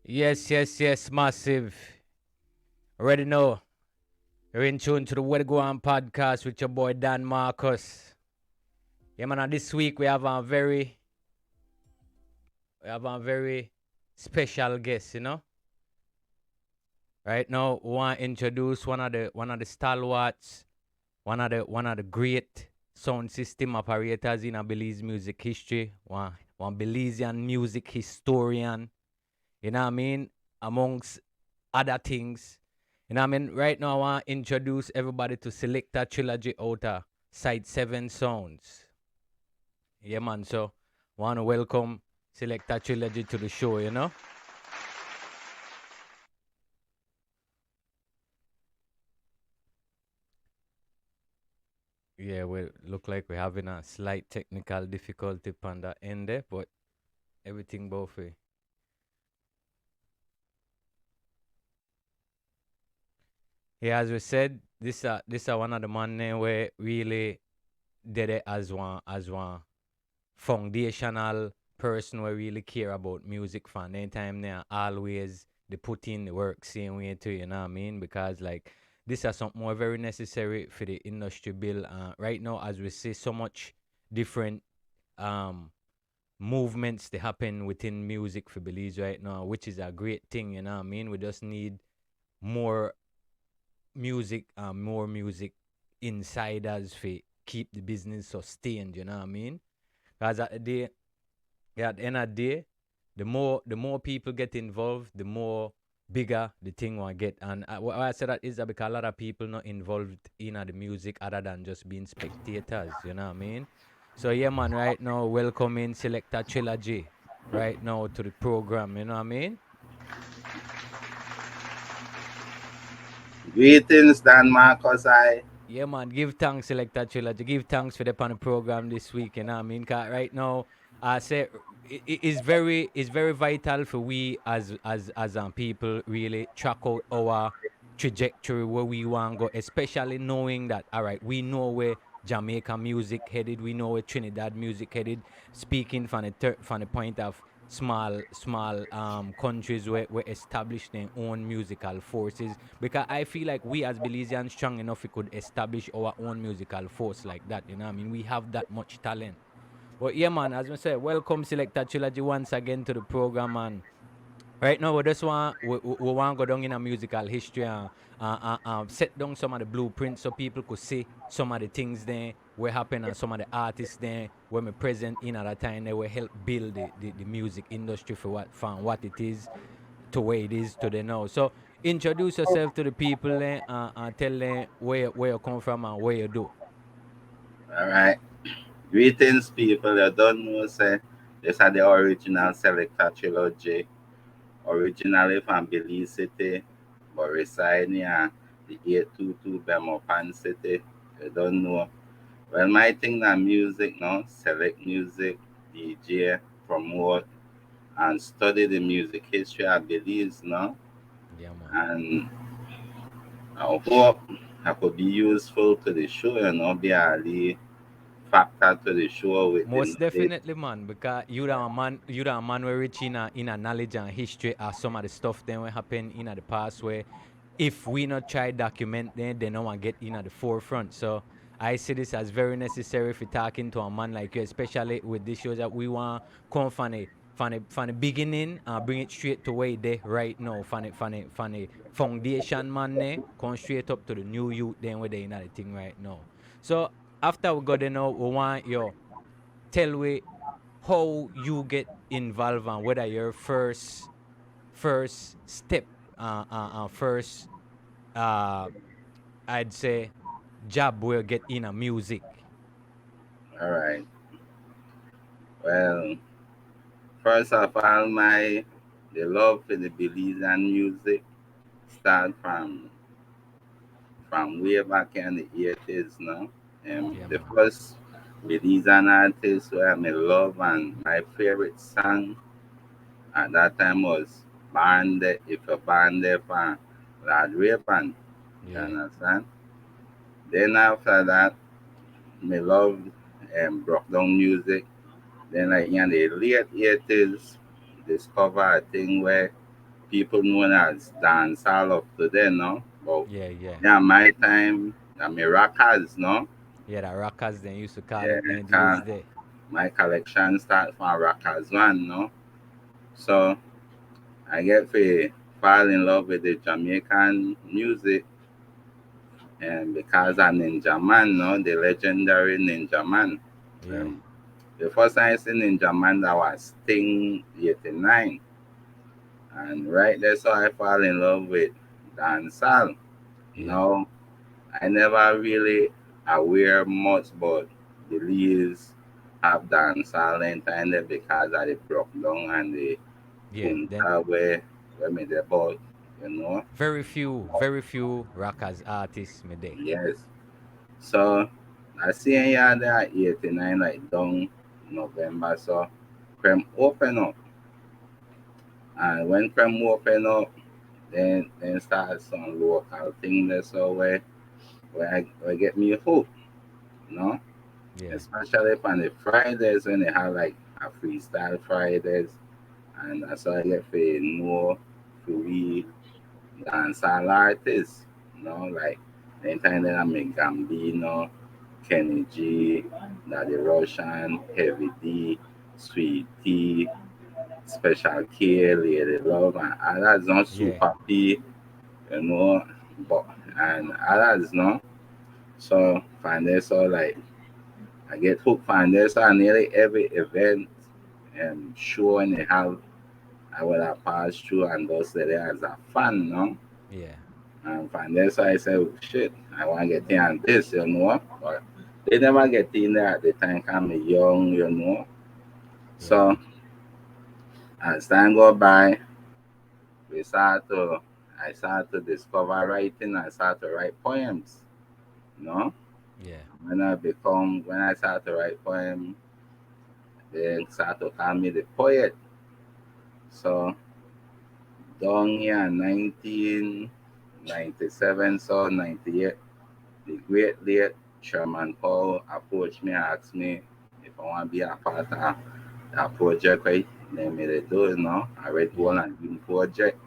Yes, massive. Already know. You're in tune to the Wea Di Go Awn podcast with your boy Dan Marcus. Yeah, man, and this week we have a very special guest, Right now, we want to introduce one of the stalwarts, one of the great sound system operators in a Belize music history, one Belizean music historian, you know what I mean? Amongst other things. You know what I mean? Right now, I want to introduce everybody to Selecta Trilogy Outer Side 7 Sounds. Yeah, man. So, want to welcome Selecta Trilogy to the show. Yeah, we look like we're having a slight technical difficulty on the end there, but everything both way. Yeah, as we said, this are one of the man where really did it as one foundational person who really care about music fan. Anytime they are always they put in the work same way too, you know what I mean? Because like this is something more very necessary for the industry bill. Right now as we see so much different um movements they happen within music for Belize right now, which is a great thing, you know what I mean? We just need more more music insiders for keep the business sustained, you know what I mean? Because at the end of the day, the more people get involved, the more bigger the thing will get. And why I say that is that because a lot of people not involved in the music other than just being spectators. You know what I mean? So yeah, man. Right now, welcoming Selecta Trilogy. Right now to the program. You know what I mean? Greetings, Dan Marcus. Yeah, man. Give thanks, Selecta Trilogy. Give thanks for the on the program this week. You know what I mean? 'Cause right now, I say it's very vital for we as people really track out our trajectory where we want to go, especially knowing that all right, we know where Jamaica music headed, we know where Trinidad music headed. Speaking from the point of small countries where establish their own musical forces, because I feel like we as Belizeans strong enough we could establish our own musical force like that. You know what I mean? We have that much talent. But yeah, man, as we say, welcome Selecta Trilogy once again to the program, man. Right now, we want to go down in a musical history and set down some of the blueprints so people could see some of the things there where happen and some of the artists there when we present in at a time they will help build the music industry from what it is to where it is to the now. So introduce yourself to the people and tell them where you come from and where you do. All right. Greetings, people. You don't know, say, this are the original Selecta trilogy, originally from Belize City, but reside near the 822 Bemopan City. You don't know. Well, my thing that music now, select music, DJ, promote, and study the music history of Belize now. Yeah, man. And I hope I could be useful to the show, be a lead factor to the show with the Most knowledge. definitely, man, because you the man were rich in a knowledge and history of some of the stuff then will happen in the past where if we not try document them, they no one get in at the forefront. So I see this as very necessary for talking to a man like you, especially with this shows that we want come from the beginning and bring it straight to where they right now. From the foundation man there, come straight up to the new youth then where they in the thing right now. So after we got there now, we want you tell we how you get involved and whether your first step first uh I'd say job will get in a music. All right. Well, first of all, my the love for the Belizean music start from way back in the 80s now. Yeah, The man. first Belizean artist who I may love and my favorite song at that time was Bande, If a Bande from Lad Raven. You Yeah. understand? Then after that, me love broke down music. Then like in the late 80s, discover a thing where people known as dancehall up to then, no? But Yeah, yeah. yeah, my time, I mean rockers, no? Yeah, that rockers then used to call Yeah, it in the days 'cause there. my collection start from rockers one, no? So I get to fall in love with the Jamaican music, and because of Ninja Man, no, the legendary Ninja Man. Yeah, Um, the first time I seen Ninja Man, that was Sting 89. And right there, so I fall in love with dancehall. yeah, No, I never really aware much but Belize have dancehall in time there because of the broke down and the yeah. Then punta where me the boat, you know. very few rockers artists me there. Yes. So I see here there 89 like down November, so Creme open up. And when Creme open up, then start some local thing there so where get me hooked, you know. Yeah, Especially on the Fridays when they have like a freestyle Fridays, and that's how I get to know who we dancehall artists, you know, like anytime that I make Gambino, Kenny G, Daddy Russian, Heavy D, Sweet T, Special K, Lady Love, and others not yeah, Super P, you know, but and others no. So find this all like I get hooked on this on nearly every event and show and they have I will have passed through and those there as a fan, no? yeah, And from there so I said, oh, shit, I wanna get in on this, you know. But they never get in there at the time I'm young, you know. yeah, So as time go by, we start to I start to discover writing, I start to write poems, you know. yeah, When I start to write poems, they start to call me the poet. So down here in 1997, so 98, the great late Sherman Paul approached me and asked me if I want to be a part of that project, right? They made it do, you know, a Red Gold yeah, and Green project.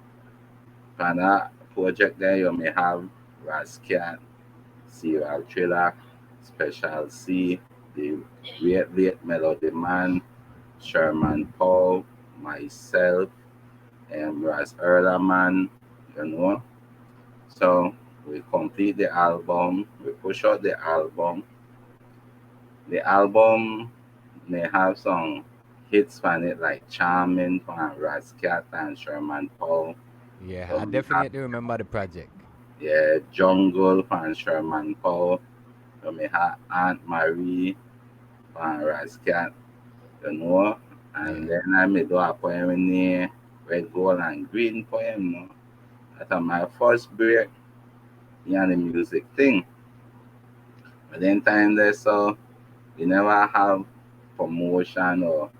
For that project there, you may have Rascat, Serial Thriller, Special C, the great late Melody Man, Sherman Paul, myself, and Ras Erlaman, you know. So we complete the album, we push out the album. The album may have some hits on it like Charming from Rascat and Sherman Paul. yeah. So I we have definitely remember the project. yeah, Jungle from Sherman Paul. So we have Aunt Marie from Rascat, you know. And Yeah, then I may do a poem in there, Red, Gold, and Green poem, you know. That's my first break in the music thing. But then time there, so we never have promotion or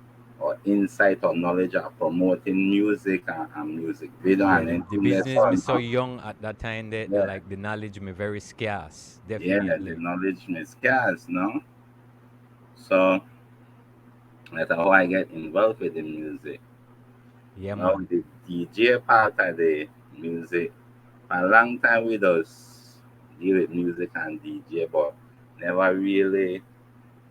insight or knowledge of promoting music and music video yeah. and The anything there. business So me so no, young at that time that yeah, like the knowledge me very scarce. yeah, the Definitely. knowledge is scarce, no. So that's how I get involved with the music. Yeah, Now man. the DJ part of the music. For a long time we just deal with music and DJ, but never really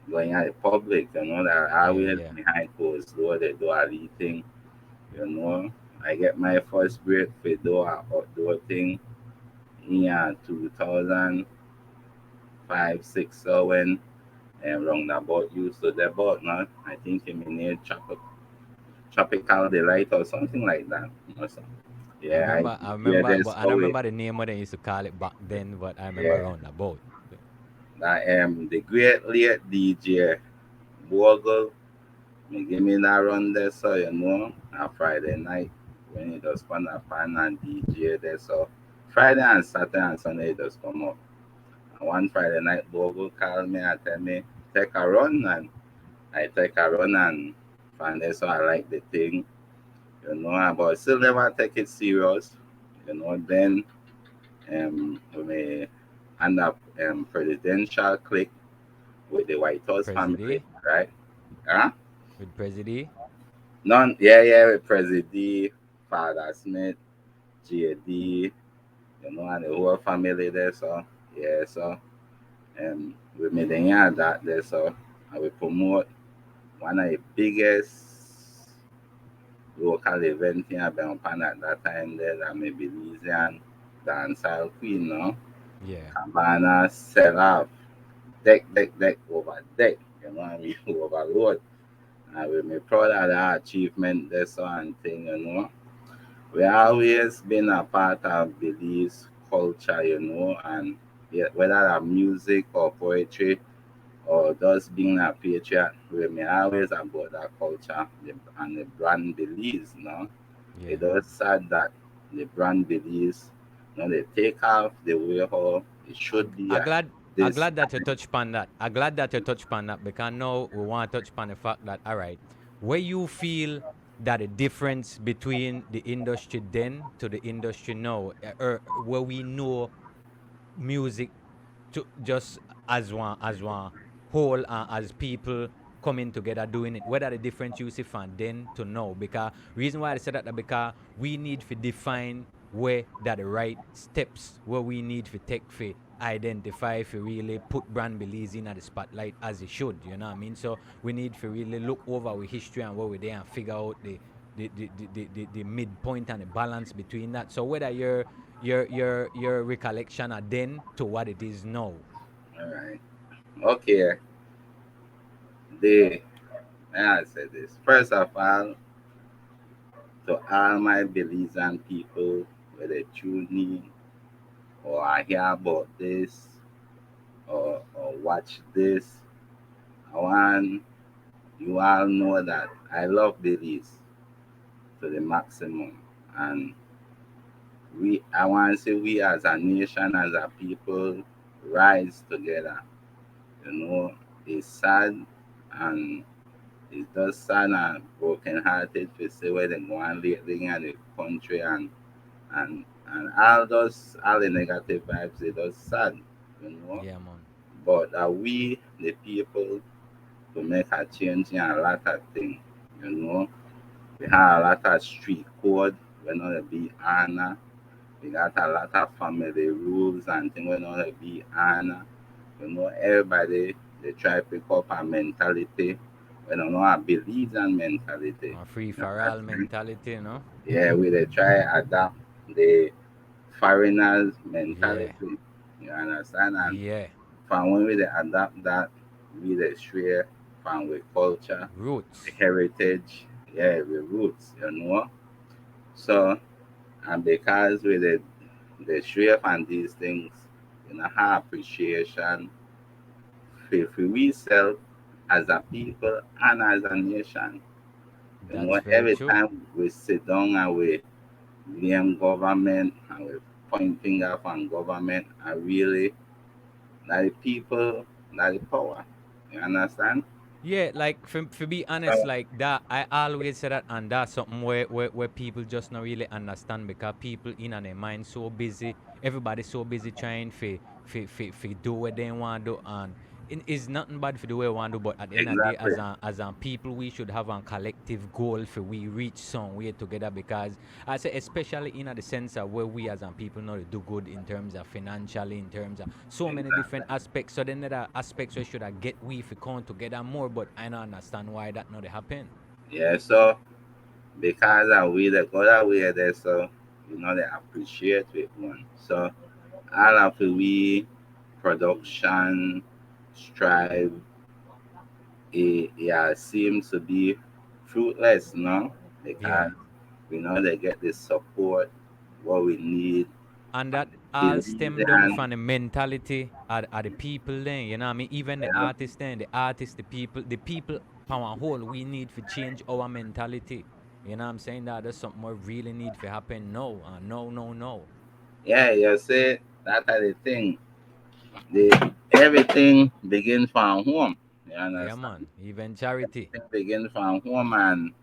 going at the public, you know, that I Yeah, always yeah, behind closed door, they do a lead thing, you know. I get my first break for do a outdoor thing in 2005, 6, so when roundabout used to the boat, no? I think in near Tropical Delight or something like that. Or something. Yeah, I yeah, remember, there's but I don't always, remember the name what they used to call it back then. But I remember yeah, around the boat. that the great late DJ Bogle. Me give me that run there, so you know, on Friday night when you just spend a pan and DJ there. So Friday and Saturday and Sunday you just come up. And one Friday night, Bogo call me and tell me take a run, and I take a run and find there. So I like the thing, you know, but still never take it serious, you know. Then we end up presidential click with the White House family, President right? Huh? with President. None, yeah, yeah, with President Father Smith, JD, and the whole family there. So yeah, so we made that there. So and we promote one of the biggest local event here on at that time there that may Belizean dancehall queen, no? Yeah. Cabana sell off deck over deck, I mean, overload. And we may proud of that achievement, this one thing. We always been a part of Belize culture, and yeah, whether that music or poetry or just being a patriot, we may always about that culture and the brand Belize. Yeah. It does sad that the brand Belize, they take off the way how it I, should be I at glad I this glad that you time. touched upon that. I glad that you touched upon that because now we want to touch upon the fact that all right, where you feel that the difference between the industry then to the industry now, or where we know music to just as one whole as people coming together doing it. Whether the difference you see from then to now. Because reason why I said that because we need to define where that the right steps where we need to take for identify if you really put brand Belize in at the spotlight as it should, you know what I mean? So we need to really look over our history and where we're there and figure out the midpoint and the balance between that. So whether your recollection are then to what it is now. All right. Okay. The I said this. First of all, to all my Belizean people, whether tune in or I hear about this or watch this, I want you all know that I love Belize to the maximum. And I want to say we as a nation, as a people, rise together. You know, it's sad and it's just sad and broken hearted to see where they go on lately in the country and all the negative vibes, it just sad, you know. Yeah, man. But we the people to make a change in a lot of things, you know. We have a lot of street code, we're not a be honor. We got a lot of family rules and things we're not a be honor. Everybody they try to pick up a mentality. We don't know a Belizean mentality. A free You for all understand? mentality, you know? Yeah, we they try adapt the foreigners Yeah. mentality. You understand? And Yeah. from when we they adapt that, we they share from with culture, the Roots. heritage, yeah, with roots. So and because we they share from these things, have appreciation for we self as a people and as a nation. That's very Every true. time we sit down and we blame government and we point finger on government and really that the people that the power. You understand? Yeah, like for be honest, So like that, I always say that, and that's something where people just not really understand because people in on their mind so busy, everybody's so busy trying for do what they want to do, and it's nothing bad for the way we want to do, but at the end of the day, exactly. as a people, we should have a collective goal for we reach somewhere together because I say especially in the sense of where we as a people know to do good in terms of financially, in terms of so many different Exactly. aspects. So then there are aspects we should have get we if we come together more, but I don't understand why that not happen. Yeah, so because we the other way there, so they appreciate with one. So all of we production strive it yeah seems to be fruitless, no? Yeah. Because we know they get the support what we need And from that the all stem down Belizean. from the mentality of the people then, you know what I mean? Even the Yeah, artists then, the people power whole, we need to change our mentality. You know what I'm saying? That's something we really need to happen. No, no, no, no. yeah, you see, that are the thing. The everything begins from home. You Yeah, understand? man. Even charity. Everything begins from home, and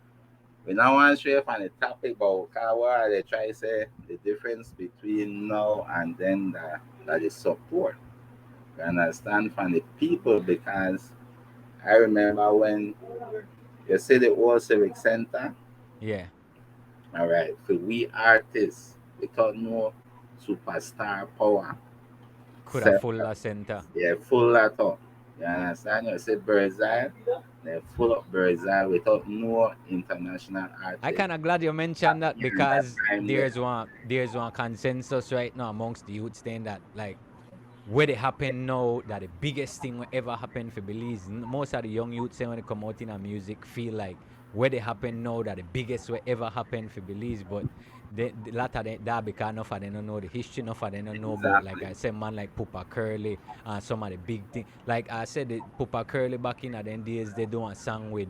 we don't want to stray from the topic, but what they try to say the difference between now and then that is support. You understand from the people because I remember when you see the old civic center, Yeah. All right. For we artists, without no superstar power, Could have set, full la center. yeah, full that up. You understand? You say Belizean, they full up Belizean without no international I artist. kind of glad you mentioned that In that because time there. there's one consensus right now amongst the youth saying that like what it happen now that the biggest thing will ever happen for Belize. Most of the young youth say when they come out in our music feel like what it happen now that the biggest will ever happen for Belize, but the lot of that because enough of them don't know the history, enough of them don't know about like Exactly. I said man like Pupa Curly and some of the big thing. Like I said, the Pupa Curly back in the days they do a song with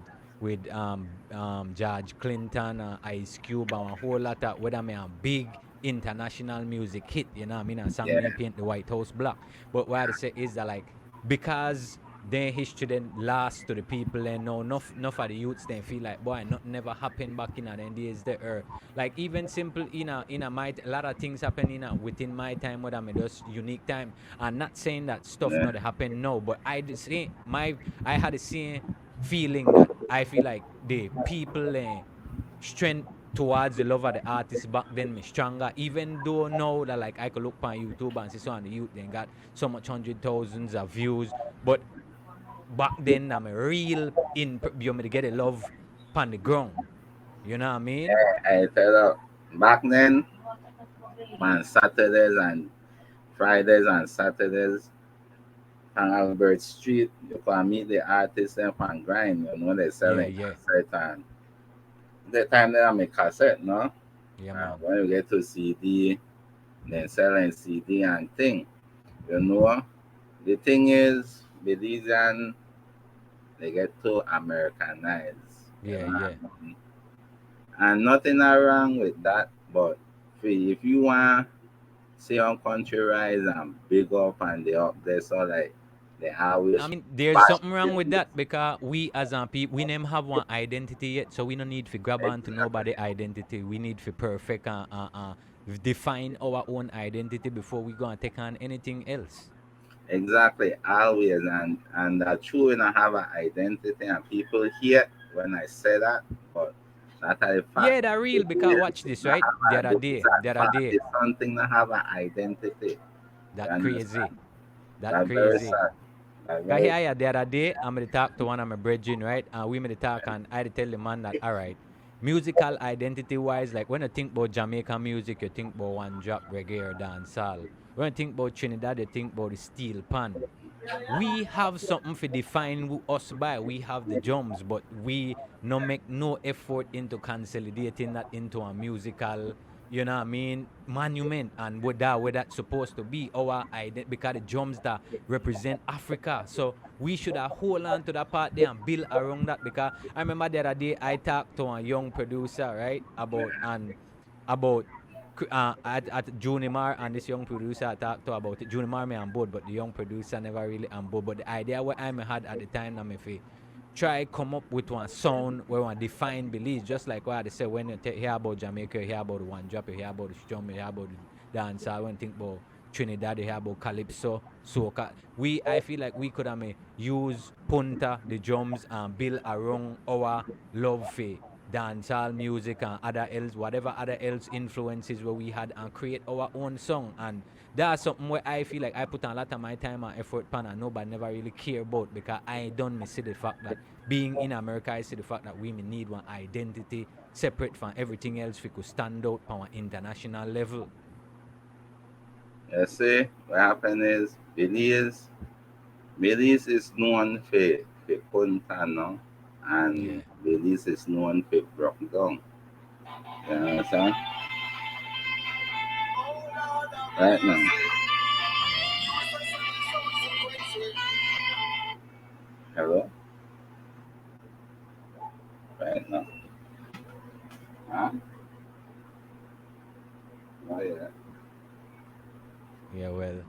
George Clinton, Ice Cube, and a whole lot of whether me a big international music hit, you know what I mean? A song Yeah. name paint the White House black. But what I say is that like because their history then last to the people and know enough of the youths then feel like boy nothing never happened back in the days there like even simple in a my a lot of things happen within my time whether I'm just unique time. I'm not saying that stuff Yeah. not happen no, but I had the same feeling that I feel like the people strength towards the love of the artist back then me stronger. Even though now that like I could look on YouTube and see some of the youth then got so much hundred thousands of views, but back then I'm a real you me to get a love on the ground. You know what I mean? I tell you, back then, on Saturdays and Fridays and Saturdays, on Albert Street, you can meet the artists and fan grind, you know, they're Yeah, selling yeah, cassette and the time they make cassette, no? yeah, man. When you get to CD, then selling CD and thing, you know. The thing is, Belizean, they get too Americanized, you Yeah, know. yeah. And nothing wrong with that, but if you want see on country rise and big up and they up there, so like they I always mean, there's bash something wrong with music. that because we as a people, we never have one identity yet, so we don't need to grab on to Exactly, nobody identity. We need to perfect define our own identity before we go and take on anything else. exactly, always, and that true when I have an identity and people hear when I say that, but that are the fact. Yeah, that It real because is watch this, not right? The have other it's day, a the other fact. day, It's something to have an identity. You that crazy, understand? that That very crazy. sad. That Cause very here, the other day, I'm gonna talk to one of my brethren, right? And we made talk, and I tell the man that, all right, musical identity wise, like when you think about Jamaican music, you think about one drop reggae or dancehall. When you think about Trinidad, you think about the steel pan. We have something to define us by. We have the drums, but we no make no effort into consolidating that into a musical, you know what I mean, monument. And where that's supposed to be our identity because the drums that represent Africa. So we should have hold on to that part there and build around that because I remember the other day I talked to a young producer, right, about at Junimar and this young producer I talked to about it. Junimar me on board, but the young producer never really on board. But the idea what I had at the time, I'm if try come up with one sound where one define beliefs, just like what I say when you hear about Jamaica, you hear about the one drop, you hear about the strum, you hear about the dance. When you think about Trinidad, you hear about calypso, soca. I feel like we could have use punta, the drums, and build around our love for dancehall music and other else, whatever other else influences where we had and create our own song. And that's something where I feel like I put a lot of my time and effort pan and nobody never really care about because I don't miss the fact that being in America, I see the fact that women need one identity separate from everything else we could stand out on an international level. you see what happened is Belize is known for Punta now, and Yeah. Belize is known for broke down. You understand? Right now. Yeah. Hello? Right now. Huh? Oh yeah. Yeah, well,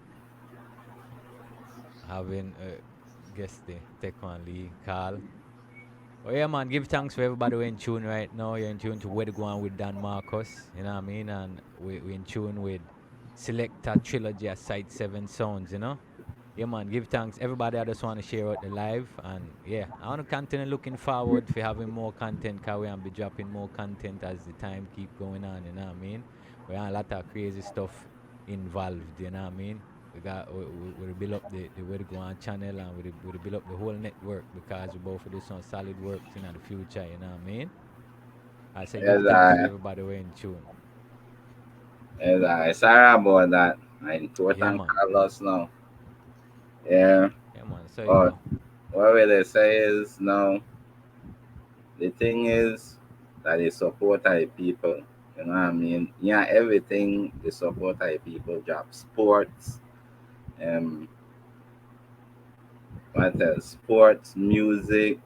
having a guest there, take one lead, Carl. Oh yeah, man. Give thanks for everybody who in tune right now. You're in tune to Where to Go On with Dan Marcus. You know what I mean? And we in tune with Selecta Trilogy at Site 7 Sounds, you know? Yeah, man, give thanks. Everybody, I just want to share out the live. And yeah, I want to continue looking forward for having more content, because we will be dropping more content as the time keep going on, you know what I mean? We have a lot of crazy stuff involved, you know what I mean? We build up the Wea Di Go Awn channel, and we build up the whole network, because we both do some solid works in the future, you know what I mean? I say give Yes, thanks for everybody we're in tune. sorry about that. I Yeah, important man. Carlos now. Yeah. Yeah, man. So, you But know, what will they say is now the thing is that they support our people. You know what I mean? Yeah, everything they support our people, job, sports, um, what else? Sports, music,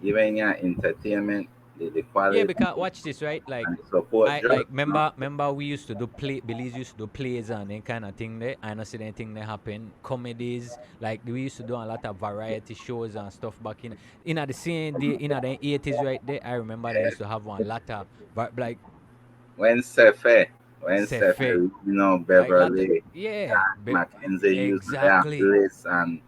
even yeah, entertainment, the yeah, quality because watch this, right? Like, and support I like drugs. No? remember we used to do Belize used to do plays and then kind of thing there. I know see anything that happen. Comedies, like we used to do a lot of variety shows and stuff back in at the same day in the 80s right there. I remember they used to have one lot of like When Sefe, Sefe, like lot of, Beverly, yeah, Mackenzie used to have exactly. Bliss and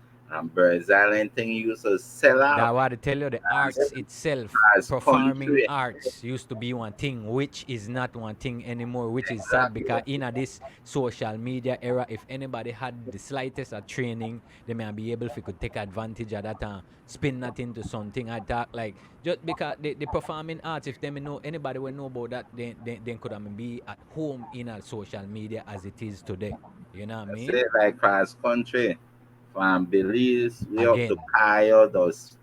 Belizean thing used to sell That out. what I tell you, the arts And itself, as performing country, arts used to be one thing, which is not one thing anymore, which is sad exactly. because in this social media era, if anybody had the slightest of training, they may be able to could take advantage of that and spin that into something. I talk like just because the performing arts, if they may know anybody will know about that, then could be at home in a social media as it is today. You know what I I mean? say like cross country from Belize, we up to Again, Kyle, those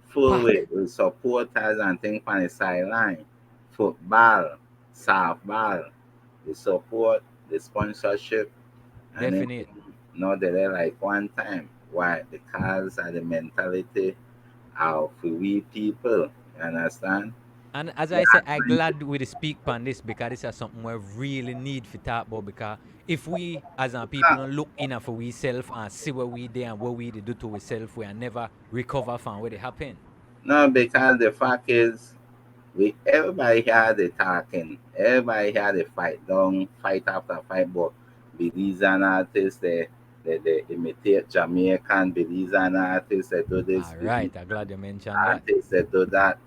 full pack, with supporters and things on the sideline. Football, softball, the support, the sponsorship, and then definite. know that they like one time. Why? Because of the mentality of we people. You understand? And as We I say, are I going to glad we speak on this because this is something we really need to talk about. Because if we as our people don't look enough for we self and see where we there and what we do to ourselves, we are never recover from what it happened. no, because the fact is we everybody had the talking, everybody had a fight down, fight after fight, but Belizean artists they imitate Jamaican Belizean artists, they do this All right, I'm Belizean glad you mentioned that. artists, they do that.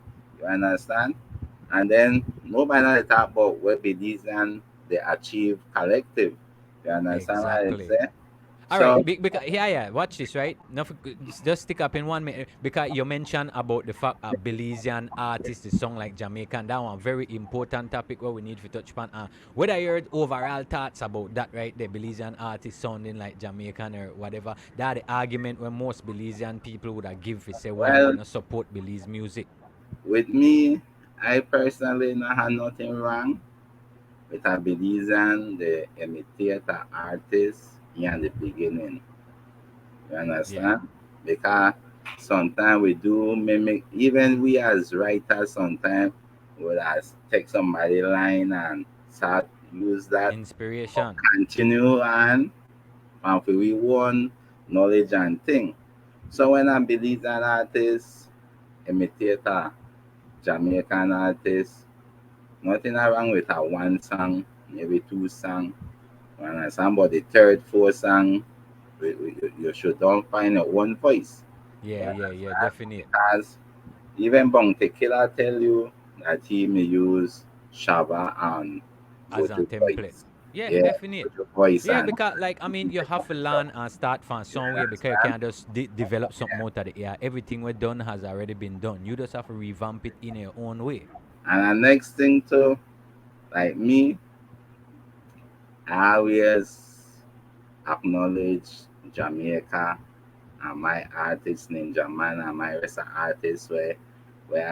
You understand? And then nobody talk about what Belizean they achieve collective. You understand what I Exactly. say? All right, So because yeah, watch this, right? Now, just stick up in 1 minute because you mentioned about the fact a Belizean artist, the song like Jamaican. That one very important topic where we need to touch upon. Whether you heard overall thoughts about that, right? The Belizean artist sounding like Jamaican or whatever. That the argument where most Belizean people would have give to say why we well not support Belize music. with me, I personally not have nothing wrong with a Belizean, the imitator artist in the beginning. You Yeah, understand? Because sometimes we do mimic, even we as writers, sometimes would as take somebody line and start use that or inspiration. continue on and we want knowledge and thing. So when I believe that artist, imitator, Jamaican artist, nothing wrong with a one song, maybe two song. When somebody third, fourth song, you should don't find your own voice. You Yeah, understand? definite. Because even Bounty Killer tell you that he may use Shaba and As a Voodoo template. voice. Yeah, Yeah, definite. Voodoo voice Yeah, and because like I mean, you have to learn and start from you somewhere because you understand? can't just develop something out of the air. Everything we done has already been done. You just have to revamp it in your own way. And the next thing too, like me, I always acknowledge Jamaica and my artist Ninja Man and my rest of artists where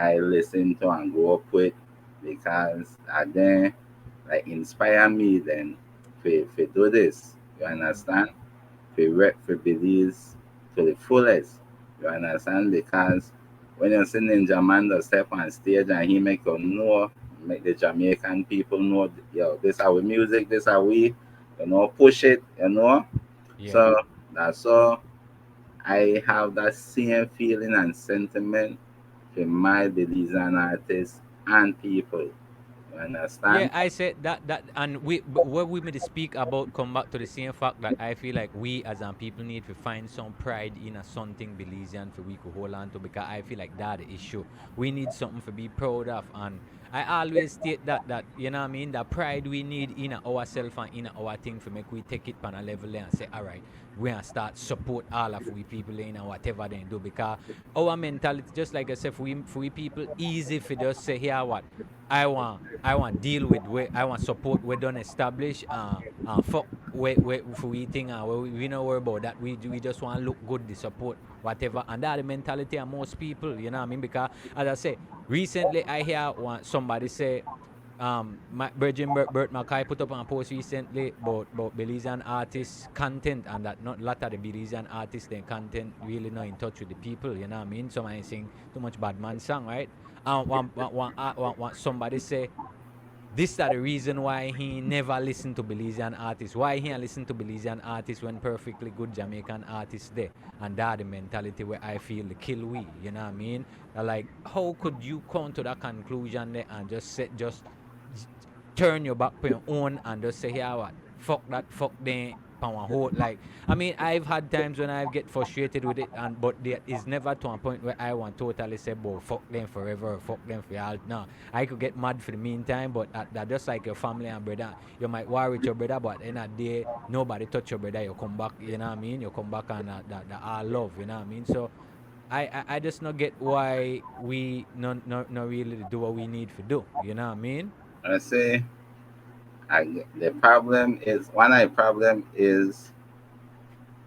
I listen to and grow up with because then like inspire me then for do this. You understand? For rep for Belize to the fullest. You understand? Because when you're seeing Ninja Man to step on stage and he make you know, make the Jamaican people know, yo, this our music, this how we, push it, Yeah, So that's all I have that same feeling and sentiment for my Belizean artists and people. You You Yeah, understand? I said that, and what we made speak about come back to the same fact that I feel like we as people need to find some pride in a something Belizean for we could hold on to, because I feel like that the issue. We need something to be proud of, and I always state that you know what I mean, the pride we need in ourselves and in our thing for make we take it on a level there and say, all right, we gonna start support all of we people in whatever they do, because our mentality, just like I said, for we people, easy for just say here what I want deal with where I want support we don't establish fuck where for we think we know worry about that, we just want to look good, the support whatever, and that the mentality of most people, you know what I mean, because as I say, recently I hear somebody say my Virgin Bert Mackay put up on a post recently about Belizean artists content, and that not a lot of the Belizean artists their content really not in touch with the people, you know what I mean, somebody sing too much bad man song, right? Somebody say this is the reason why he never listened to Belizean artists. Why he listen to Belizean artists when perfectly good Jamaican artists there? And that the mentality where I feel the kill we. You know what I mean? Like, how could you come to that conclusion there and just turn your back on your own and just say, yeah, what? Fuck that, fuck them. Like, I mean, I've had times when I get frustrated with it, and but there is never to a point where I want totally say, "Boy, fuck them forever, fuck them for all." No, I could get mad for the meantime, but that just like your family and brother, you might worry with your brother, but in a day, nobody touch your brother. You come back, you know what I mean? You come back and that all love, you know what I mean? So I just not get why we not really do what we need to do, you know what I mean? I say the problem is one of the problem is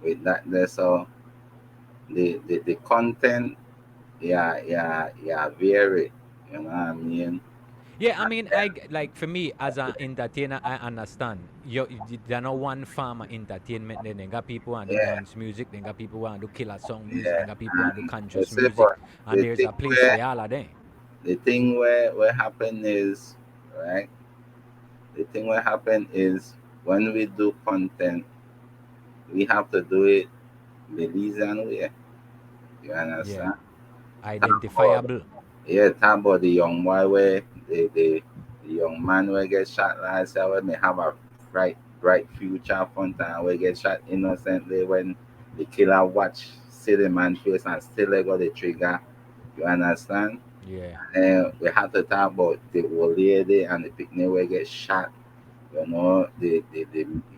with that there, so the content, yeah vary. You know what I mean? Yeah, I mean, like for me as an entertainer, I understand. There no one farm of entertainment. Then they got people who do Yeah, dance music. They got people who do killer song music. They yeah. got people who do And I conscious say, music. but And the there's thing a place where for all of them. the thing where happen is right. The thing what happen is when we do content, we have to do it Belizean way. You Yeah, understand? Talk about, identifiable. yeah, talk about the young boy where the young man will get shot last year when they have a bright future front and will get shot innocently when the killer watch see the man face and still let go the trigger. You understand? Yeah. And we have to talk about the old lady and the picnic will get shot. You know, the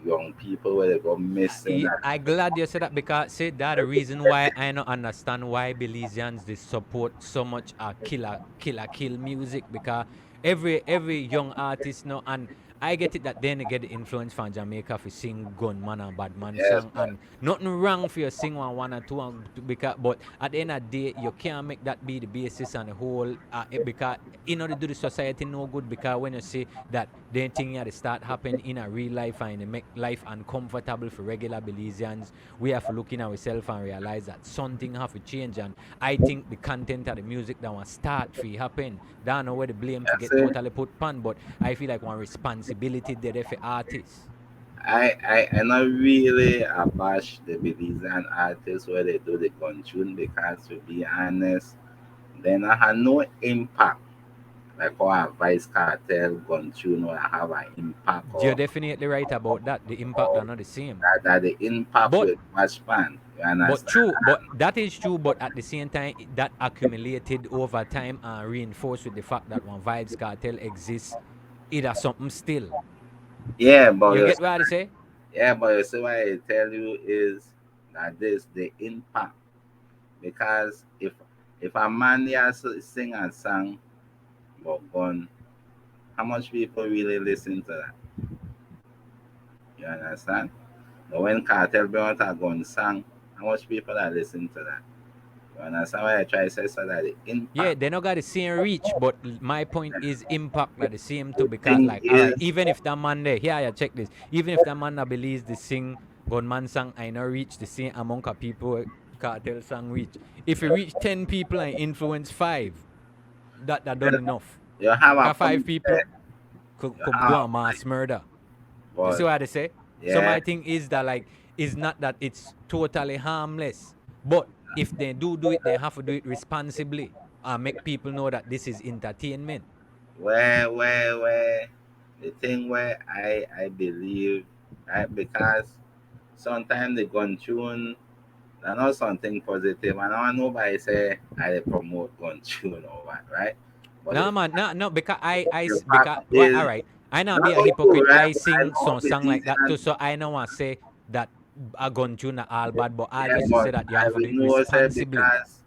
young people where they go missing. I glad you said that, because say that the reason why I don't understand why Belizeans they support so much kill music, because every young artist now, and I get it that then they get the influence from Jamaica for sing gunman and bad man Yes, song, but and nothing wrong for you sing one or two because, but at the end of the day you can't make that be the basis and the whole because in order to do the society no good, because when you see that then thing had to start happening in a real life and it make life uncomfortable for regular Belizeans, we have to look in ourselves and realize that something have to change. And I think the content of the music that was start for happen, don't know where the blame for I get say totally put pan, but I feel like one responsibility there for artists. I not really abash the Belizean artists where they do the tune because to be honest, then I had no impact like how a Vice Cartel tune will have an impact You're definitely right about that. The impact are or not the same. that the impact But with much pan. You But understand? true, but that is true. But at the same time, that accumulated over time and reinforced with the fact that one vibes cartel exists, it has something still. Yeah, but You you get what I say? yeah, but you see what I tell you is that this the impact because if a man here sing a song about gun, how much people really listen to that? You understand? But when Cartel brought a gun song, how much people are listening to that? You understand why I try to say so that the Yeah, impact they not got the same reach, but my point is impact like the same too. the Because thing like, all right, is even if that man there, here, yeah, check this. Even if that man that believes the sing gunman song, I not reach the same amount of people cartel song reach. If you reach 10 people and influence five, that done enough. you have a Cause point 5 people there, you could do have a a mass point, murder. You see but what I say? So yeah, my thing is that like it's not that it's totally harmless, but if they do it, they have to do it responsibly and make people know that this is entertainment. where the thing where I believe, right? Because sometimes the gun tune, I know something positive, and I know nobody say I promote gun tune or what, right? But No man, no, because the because fact well, is, all right. I know be not a all good, hypocrite. right? I But I sing know some song like that too, Belizean, so I don't want to say that a gun tune are all bad, but I yeah, just say but that you I have to will do it know say responsibly. because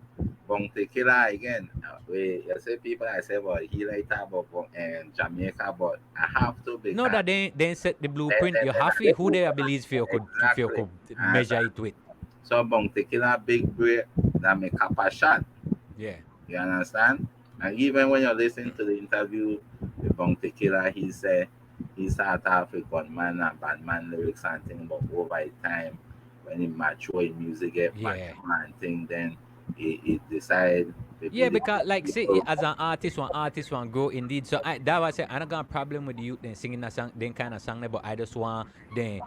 Bong Tequila again, we you say people I say but he later about Jamaica, but I have to No, because that they set the blueprint. You then have to they who move they on. believes for you Exactly. could And measure it with. so Bong Tequila big break that make up a shot. Yeah. You understand? And even when you're listening to the interview with Bong Tequila, he said he started off with gunman and badman lyrics and thing, but over time, when he mature in music, get Yeah. mature and thing, then he decided to be Yeah, the because like say people. as an artist, one grow indeed. So that was say I don't got a problem with the youth then singing that song, then kind of song there, but I just want they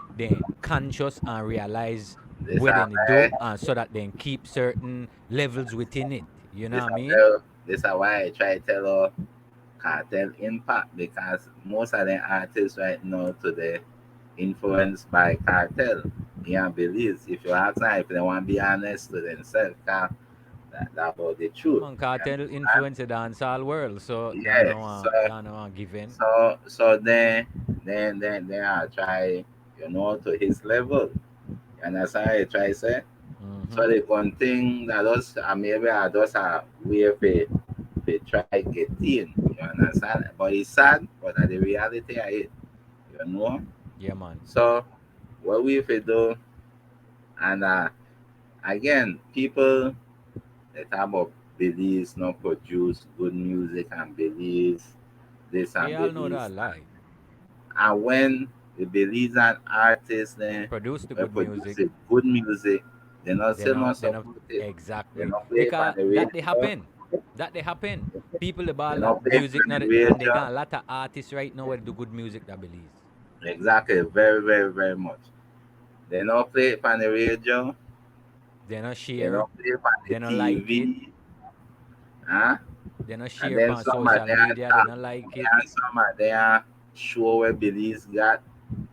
conscious and realize This where they are do, why and so that they keep certain levels within it. You know this what I are mean? why this are why I try to tell her cartel impact because most of the artists right now today influenced by cartel. Yeah, believes if you ask them if they want to be honest to themselves, that about the Yeah, truth. man, You cartel understand? influence the dancehall world, so Yeah. So that no one given. then I try, to his level. You understand? I try say. Mm-hmm. So the one thing that us maybe I just a way to try get in. You understand? But it's sad, but that the reality of it. You know. Yeah, man. So what we if do, and again, people they talk about Belize not produce good music and Belize this We and all know that Belize. lie. And when the Belizean artists then Produce the were good music. producing good music, they not They're still not. not They're not support it. They exactly not play it on because the that they radio. happen. That they happen. People the They ball that not play it music on not the and they got radio. a lot of artists right now where do good music that believes. Exactly, very, very, very much. They not play it on the radio. They not They share. not play it on the They not like it. TV. Huh? They not And share then on some of social them media. They talk, not like it. and some of them show where Belize got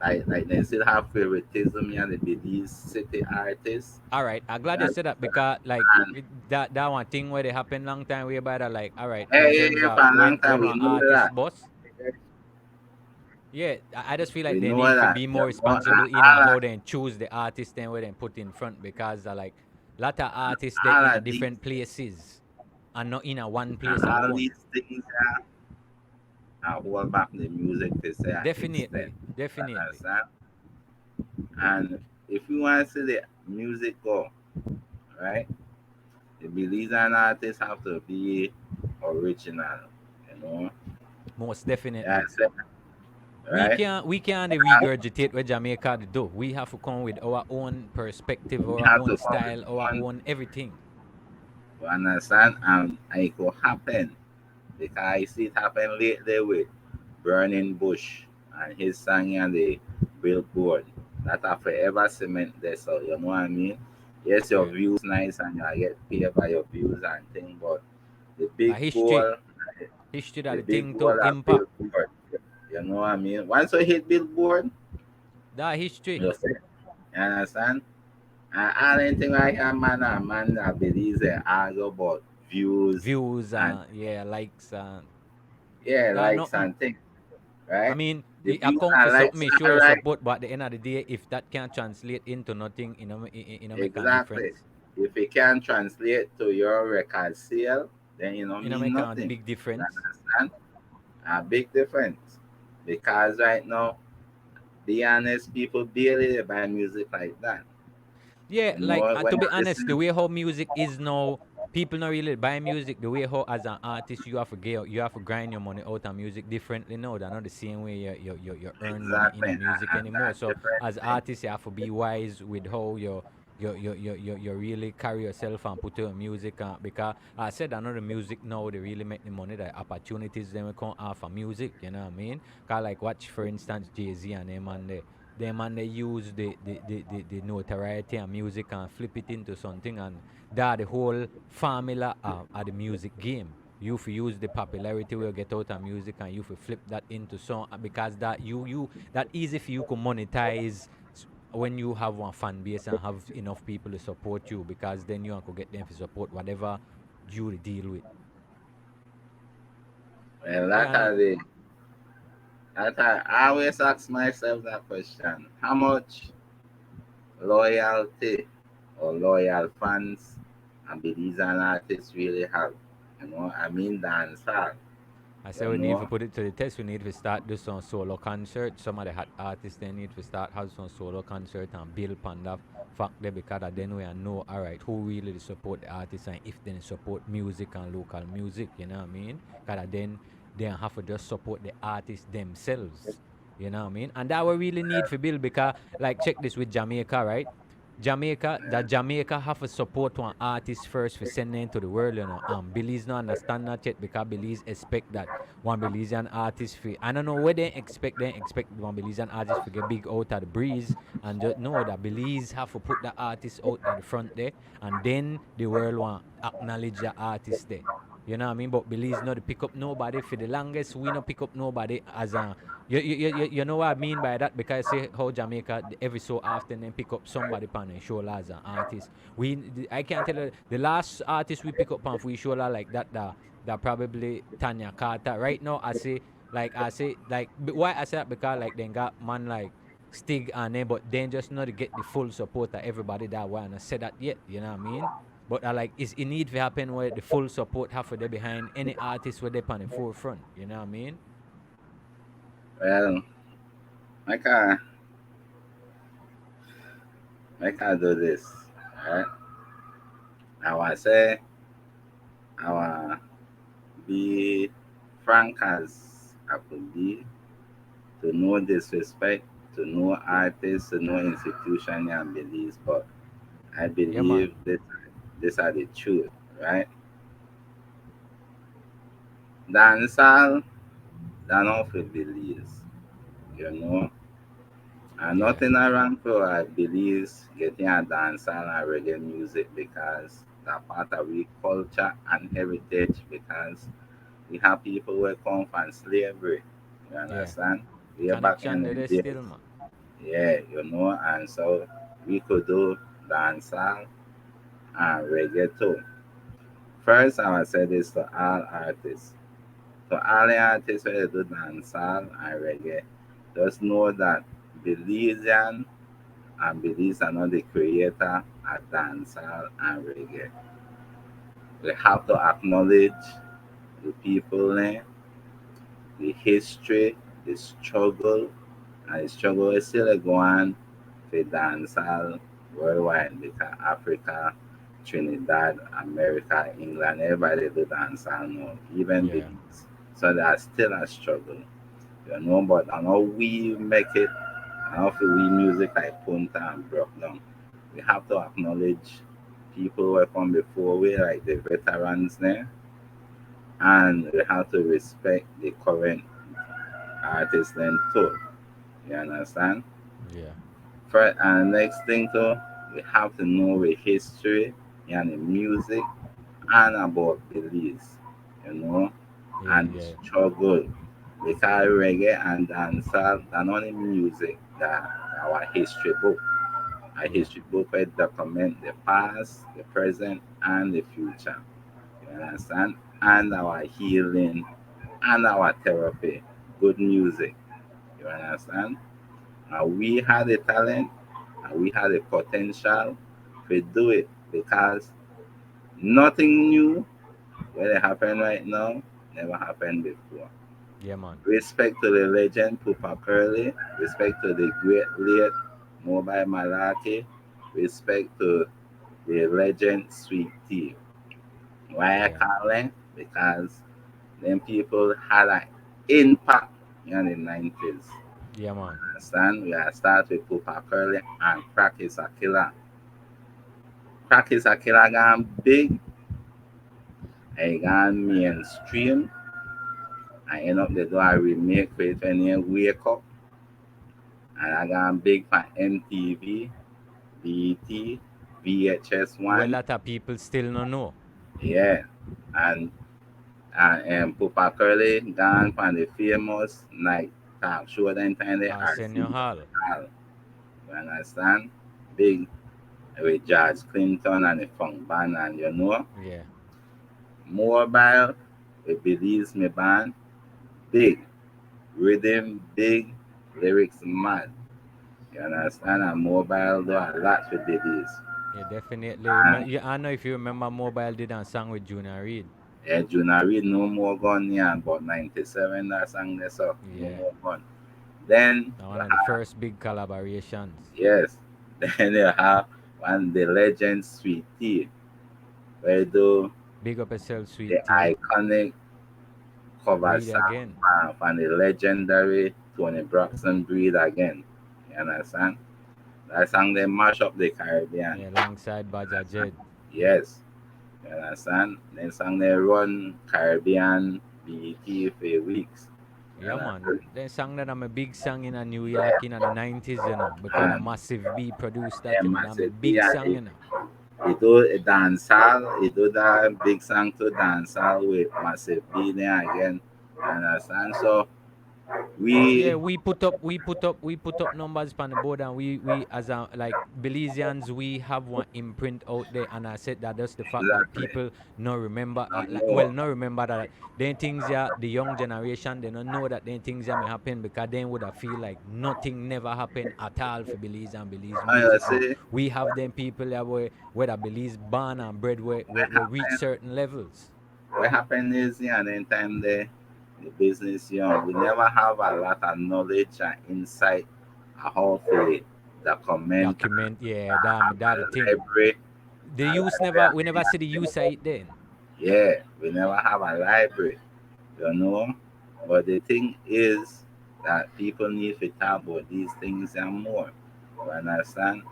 like they still have favoritism and the Belize city artists. All right, I'm glad you And, said that because like and that one thing where they happen long time whereby that like all right in hey, terms hey, of for a long when time we one know artist that. boss. Yeah, I just feel like We they know need to that. be You more know, responsible in how they choose the artist and where they put in front because like lot of artists they all in a of these different places and not in a one and place all of alone. these things are hold back the music to say an extent. Definitely, You definitely. understand? And if you want to see the music go, right? The Belizean artists have to be original, you know. Most definitely. That's it, right? We can't regurgitate what Jamaica do. We have to come with our own perspective, We our have own to come with style, our one own everything. to understand, and it will happen because I see it happen lately with Burning Bush and his song on the billboard that are forever cement there. So you know what I mean? Yes, your Yeah. views nice and you get paid by your views and thing, but the But big history. goal, History that the the big thing goal to of impact. billboard. You know what I mean? Once you hit billboard, That history. you say, you understand? And all anything like a man that believes they argue about views Views and and yeah, likes and yeah, that likes nothing. and things, I right? mean, The it views account for and something, likes may show are your right. support, but at the end of the day, if that can't translate into nothing, make a Exactly. difference. If it can translate to your record sale, then you don't mean Make a nothing. big You difference. understand? A big difference. Because right now, be honest, people barely buy music like that. Yeah, You like know, when to you be honest, the listen, way how music is now, people not really buy music. The way how as an artist you have to grind your money out of music differently now. They're not the same way you earn money in exactly, a music and anymore. that So different as thing. artists, you have to be wise with how you really carry yourself and put your music because I said another music now they really make the money. The opportunities they will come off of music. You know what I mean? Cause like watch for instance Jay-Z and them and they use the notoriety and music and flip it into something and that the whole formula of the music game. You for use the popularity will get out of music and you for flip that into song because that you that easy for you to monetize when you have one fan base and have enough people to support you because then you can get them to support whatever you deal with. Well, Yeah, that no. are the that I always ask myself that question. How much loyalty or loyal fans and Belizean artists really have? I mean dancehall, I say you we need to know. put it to the test. We need to start do some solo concert. Some of the hot artists they need to start have some solo concert and build upon that fact there because then we know all right who really support the artist and if they support music and local music. You know what I mean? Because then they have to just support the artists themselves. You know what I mean? And that we really need for build because like check this with Jamaica, right? Jamaica have to support one artist first for sending to the world, you know. Belize not understand that yet because Belize expect that one Belizean artist for I don't know where they expect one Belizean artist to get big out of the breeze and just know that Belize have to put the artist out at the front there and then the world want acknowledge the artist there. You know what I mean? But Belize not pick up nobody for the longest. We not pick up nobody as a you know what I mean by that because say how Jamaica every so often then pick up somebody pan and show as an artist. I can't tell you the last artist we pick up on for show like that probably Tanya Carter. Right now I say like why I say that because like they got man like Stig and them, but then just not to get the full support of everybody that way and I said that yet, you know what I mean? But I like it's it need to happen where the full support have for they behind any artist where they on the forefront, you know what I mean? Well, I can I can do this. Right? I want say I want be frank as I could be to no disrespect to no artist, to no institution and beliefs, but I Yeah man. believe that these are the truth, right? Dancehall, that not for beliefs, you know. And Yeah. nothing wrong for I believe getting a dancehall and reggae music because that part of we culture and heritage because we have people who come from slavery. You Yeah. understand? Way back in Connection the there days. still man. Yeah, and so we could do dancehall and reggae too. First, I would say this to all artists. To all the artists who do dancehall and reggae, just know that Belizean and Belize are not the creator of dancehall and reggae. We have to acknowledge the people, the history, the struggle, and the struggle is still going for dancehall worldwide because Africa, Trinidad, America, England, everybody do dancehall now, even Yeah. Belize. So that's still a struggle, but I know we make it, I know for we music like Punta and broke down. We have to acknowledge people who were from before we, like the veterans there, and we have to respect the current artists then too. You understand? Yeah. First, and next thing too, we have to know the history and the music and about beliefs, you know, Yeah, and the yeah. struggle. Because reggae and dancehall are not only music that our history book. Our Yeah. history book will document the past, the present, and the future. You understand? And our healing and our therapy. Good music. You understand? We had the talent and we had the potential to do it because nothing new when it happened right now never happened before. Yeah man. Respect to the legend Pupa Curly, respect to the great late Mobile Malaki, respect to the legend Sweet Tea. Why I Yeah. call them? Because them people had an impact in the 90s. Yeah man. Understand? We are start with Pupa Curly and Crack is a Killer. Crack is a Killer gone big, I gone mainstream. I end up the do a remake with any Wake Up. And I gone big for MTV, BET, Where a VHS1. lot of people still don't know. Yeah. And And Pupa Curly gone from the famous night talk show then time they Arsenio Arsenio Hall. Hall. You understand? Big with George Clinton and the funk band and you know. Yeah, Mobile with Belize me band. Big. Rhythm big. Lyrics mad. You understand? And mobile do a lot with Belize. yeah, definitely. And Yeah, I know if you remember, Mobile did a song with Junior Reid. Junari no more gun yeah, about 97 that song there so no Yeah, more gun. Then that you one of the have first big collaborations. yes. Then you have one the legend Sweet Tea where do Big up yourself, the Sweet Tea. iconic cover Breathe song again. from the legendary Tony Braxton Breathe Again. You understand? That song they mash up the Caribbean. Yeah, alongside Baja Understand? Jed. Yes. You understand? Then song they run Caribbean BET for weeks. You Yeah, man. understand? Then sang that I'm a big song in a New York in the 90s, you know, because a And Massive B produced that, then you know. I'm a Massive B big and song, you know. he do a dancehall, he do that big song to dancehall with Massive B there again. You understand? So Yeah, we we put up numbers on the board, and we as a like Belizeans, we have one imprint out there, and I said that that's the fact that exactly people not remember, don't like, well, know. not remember that then things yeah, the young generation they don't know that then things yeah may happen because then would have feel like nothing never happened at all for Belize and Belize And you music, but see we have them people that where the Belize born and bred where reach certain levels. what happened is yeah, and then time the business young, we never have a lot of knowledge and insight how to document Document, yeah, that the a thing. library. The A use library never we never see the use of it then. yeah, we never have a library, you know. But the thing is that people need to talk about these things and more. You understand?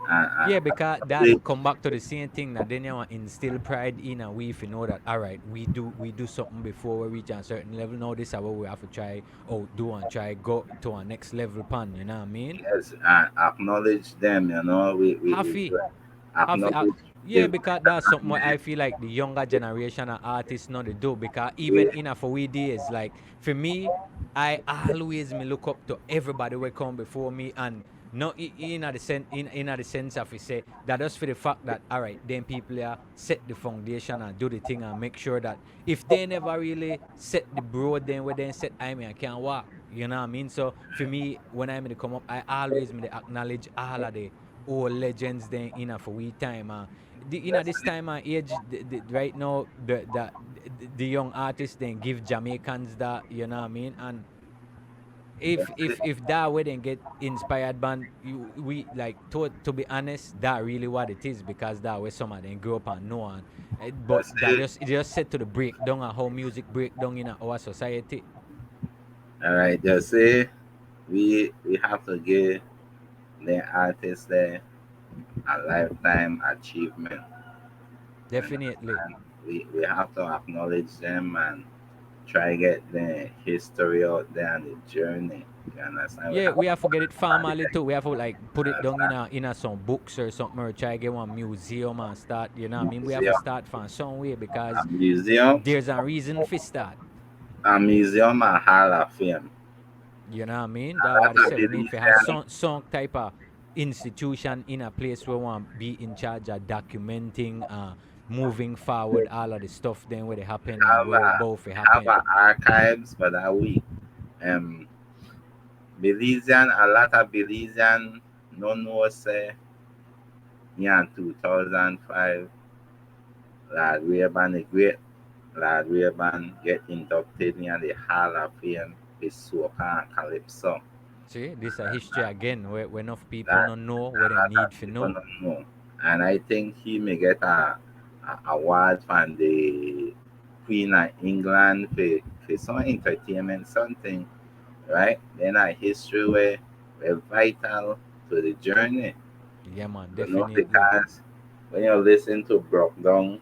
Yeah, because that See, come back to the same thing that then you want instill pride in and we if you know that all right, we do something before we reach a certain level. Now this is what we have to try do and try go to our next level pan, you know what I mean? yes, and acknowledge them, you know. We Happy. acknowledge Yeah, the because that's something what I vital feel like the younger generation of artists not they do. Because even in a for we days, like for me, I always me look up to everybody who come before me and not in a the sense in a the sense of we say that just for the fact that all right, then people are set the foundation and do the thing and make sure that if they never really set the broad then where then set I mean I can't walk. You know what I mean? So for me, when I'm to come up, I always me dey acknowledge all of the old legends then in a for we time. This time and age right now the young artists then give Jamaicans that you know what I mean and if that way then get inspired band we like to be honest that really what it is because that way some of them grow up and know and but that's that it. just it just set to the breakdown of how music breakdown in our society. All right, just say we have to give the artists there a lifetime achievement. And Definitely. we have to acknowledge them and try get the history out there and the journey. You understand? We Yeah, have we have to to get it formally too. We have to like put it down understand in a some books or something or try get one museum and start, you know what I mean? We have to museum, start from some way a because museum, there's a reason for start. a museum, a hall of fame. You know what I mean? A That's what lot I of say. We need to have Belizean some type of institution in a place where one be in charge of documenting moving forward all of the stuff then where they happen and where both it have happen. a archives for that week. Um, Belizean, a lot of Belizean no know say in 2005, Lad Rayban, the great Lad Rayban, get inducted in the Hall of Fame with Soca and Calypso. See, this is a history again where enough people That don't know a where they lot of need to people know. don't know. And I think he may get a award from the Queen of England for some entertainment, something, right? Then a history where vital to the journey. Yeah man, You know, definitely. because when you listen to Broke Down,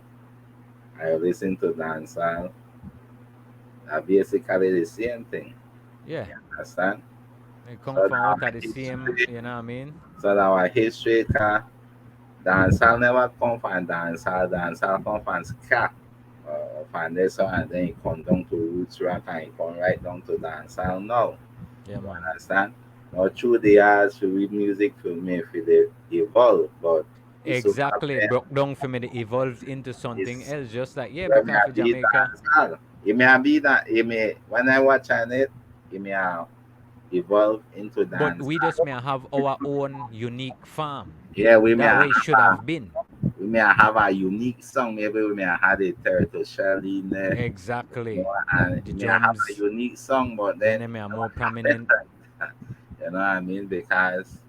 I listen to Dancehall, are basically the same thing. Yeah. You understand? They come So from now out of our the same, history, you know what I mean? so now our history can dancehall never come from dancehall, dancehall come from ska. Find this song and then it come down to roots rock and it come right down to dancehall now. Yeah, You man. understand? Now through the years for we music for me for the evolve, but the super Exactly. Broke down for me, it evolved into something is else. Just like, yeah, when me because a for be Jamaica. dancehall. It may be that it may when I watch on it, it may evolve into But we just dancehall. may have our own unique farm. Yeah, we may That have way it should have been. we may have a unique song. Maybe we may have the turtle shell in there, you Exactly. know, and The it may have a drums, unique song, but then then they may it are more don't happen prominent. like that. You know what I mean? Because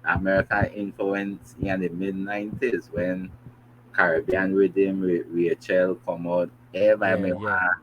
America influenced in the mid 90s when Caribbean rhythm Rachel come out. Everybody Yeah, may yeah. want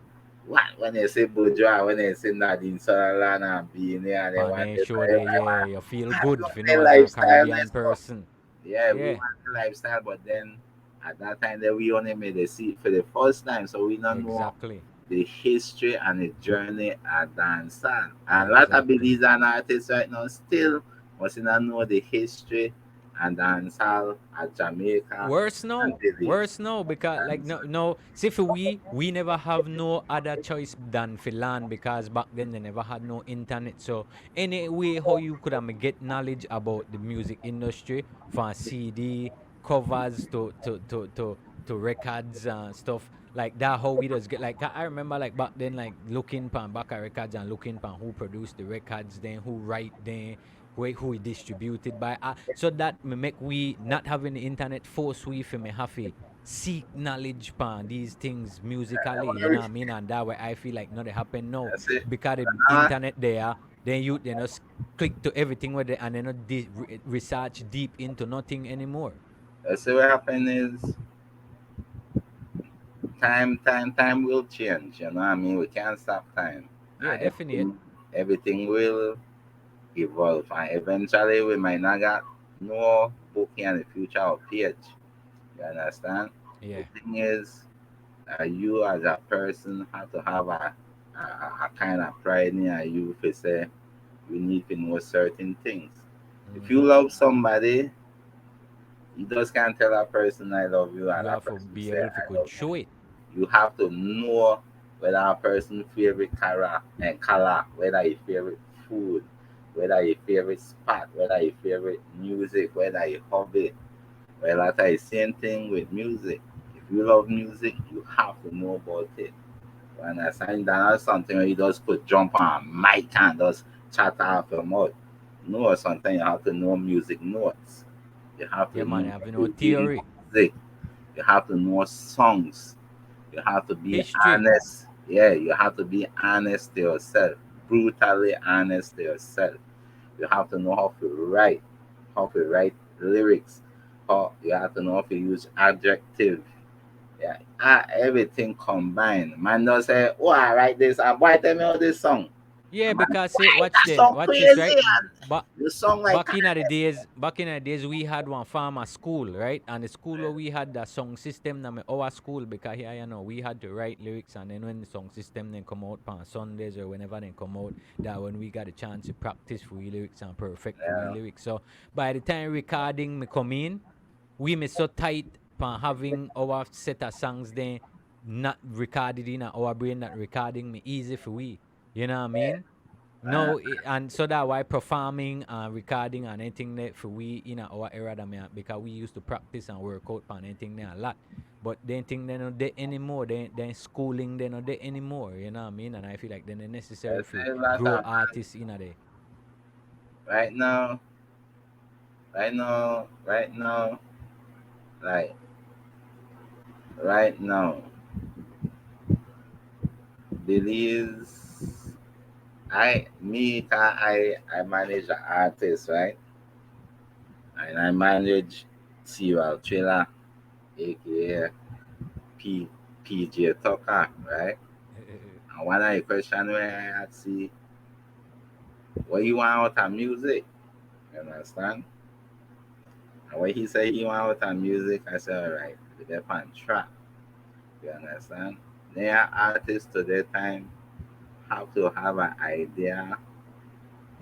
what when they say bourgeois, when they say Nadine Sutherland and being there and they want Pane this, show there, yeah, you feel I good want if you know their a lifestyle and Caribbean stuff. person. Yeah, we Yeah, want the lifestyle, but then at that time that we only made the seat for the first time, so we don't know exactly. the history and the journey at dancehall. And a lot of Exactly. Belizean artists right now still must not know the history and dancehall at Jamaica and Belize. Worse no, because like And no so, no see for we never have no other choice than for land because back then they never had no internet. So any way how you could have get knowledge about the music industry from CD covers to records and stuff like that how we just get like I remember like back then like looking pan back at records and looking pan who produced the records then who write then who it distributed by. So that me make we not having the internet force we for me have to seek knowledge pan these things musically, you know what I mean? And that way I feel like nothing happen now that's it. because the Uh, internet there, then you just click to everything with it and then not research deep into nothing anymore. that's what happened is time will change. You know what I mean? We can't stop time. Yeah, definitely. Everything will evolve, and eventually we might not get no book in the future or page. You understand? The Yeah. thing is, you as a person have to have a kind of pride in you to say you need to know certain things. If you Hmm. love somebody, you just can't tell a person I love you and You that have to person be say able to I could love you. show it. You have to know whether a person's favorite color, whether your favorite food, whether your favorite spot, whether your favorite music, whether your hobby. Well, that's the same thing with music. If you love music, you have to know about it. You understand? That's not something where you just could jump on mic and just chat off your mouth. No, something you have to know music notes. You have Yeah, to man, know I how have no to read theory. music. You have to know songs. You have to be History. honest. Yeah, you have to be honest to yourself. Brutally honest to yourself. You have to know how to write lyrics. How you have to know how to use adjective. Yeah, everything combined. Man does say, "Oh, I write this. And boy, tell me how this song." Yeah, And man, because say, why watch that then, song watch this, crazy? right? And But the song like back in the days, we had one farmer school, right? And the school where we had the song system, na our school, because here, we had to write lyrics, and then when the song system then come out on Sundays or whenever they come out, that when we got a chance to practice for we lyrics and perfect for we yeah, lyrics. So by the time recording me come in, we me so tight on having our set of songs then not recorded in our brain, not recording me easy for we. You know what I mean? uh, No, and so that why performing and recording and anything that for we in our era that because we used to practice and work out on anything there a lot. But they think they not there anymore. They schooling they not there anymore. You know what I mean? And I feel like they're necessary that's for a lot grow of artists in a day. right now, right now, like right now, Belize. I manage an artist, right? And I manage serial trailer, aka P, PJ Tucker, right? And one of the question where I ask you, what you want out of music? You understand? And when he said he want out of music, I said, all right, we get on track. You understand? They are artists to their time have to have an idea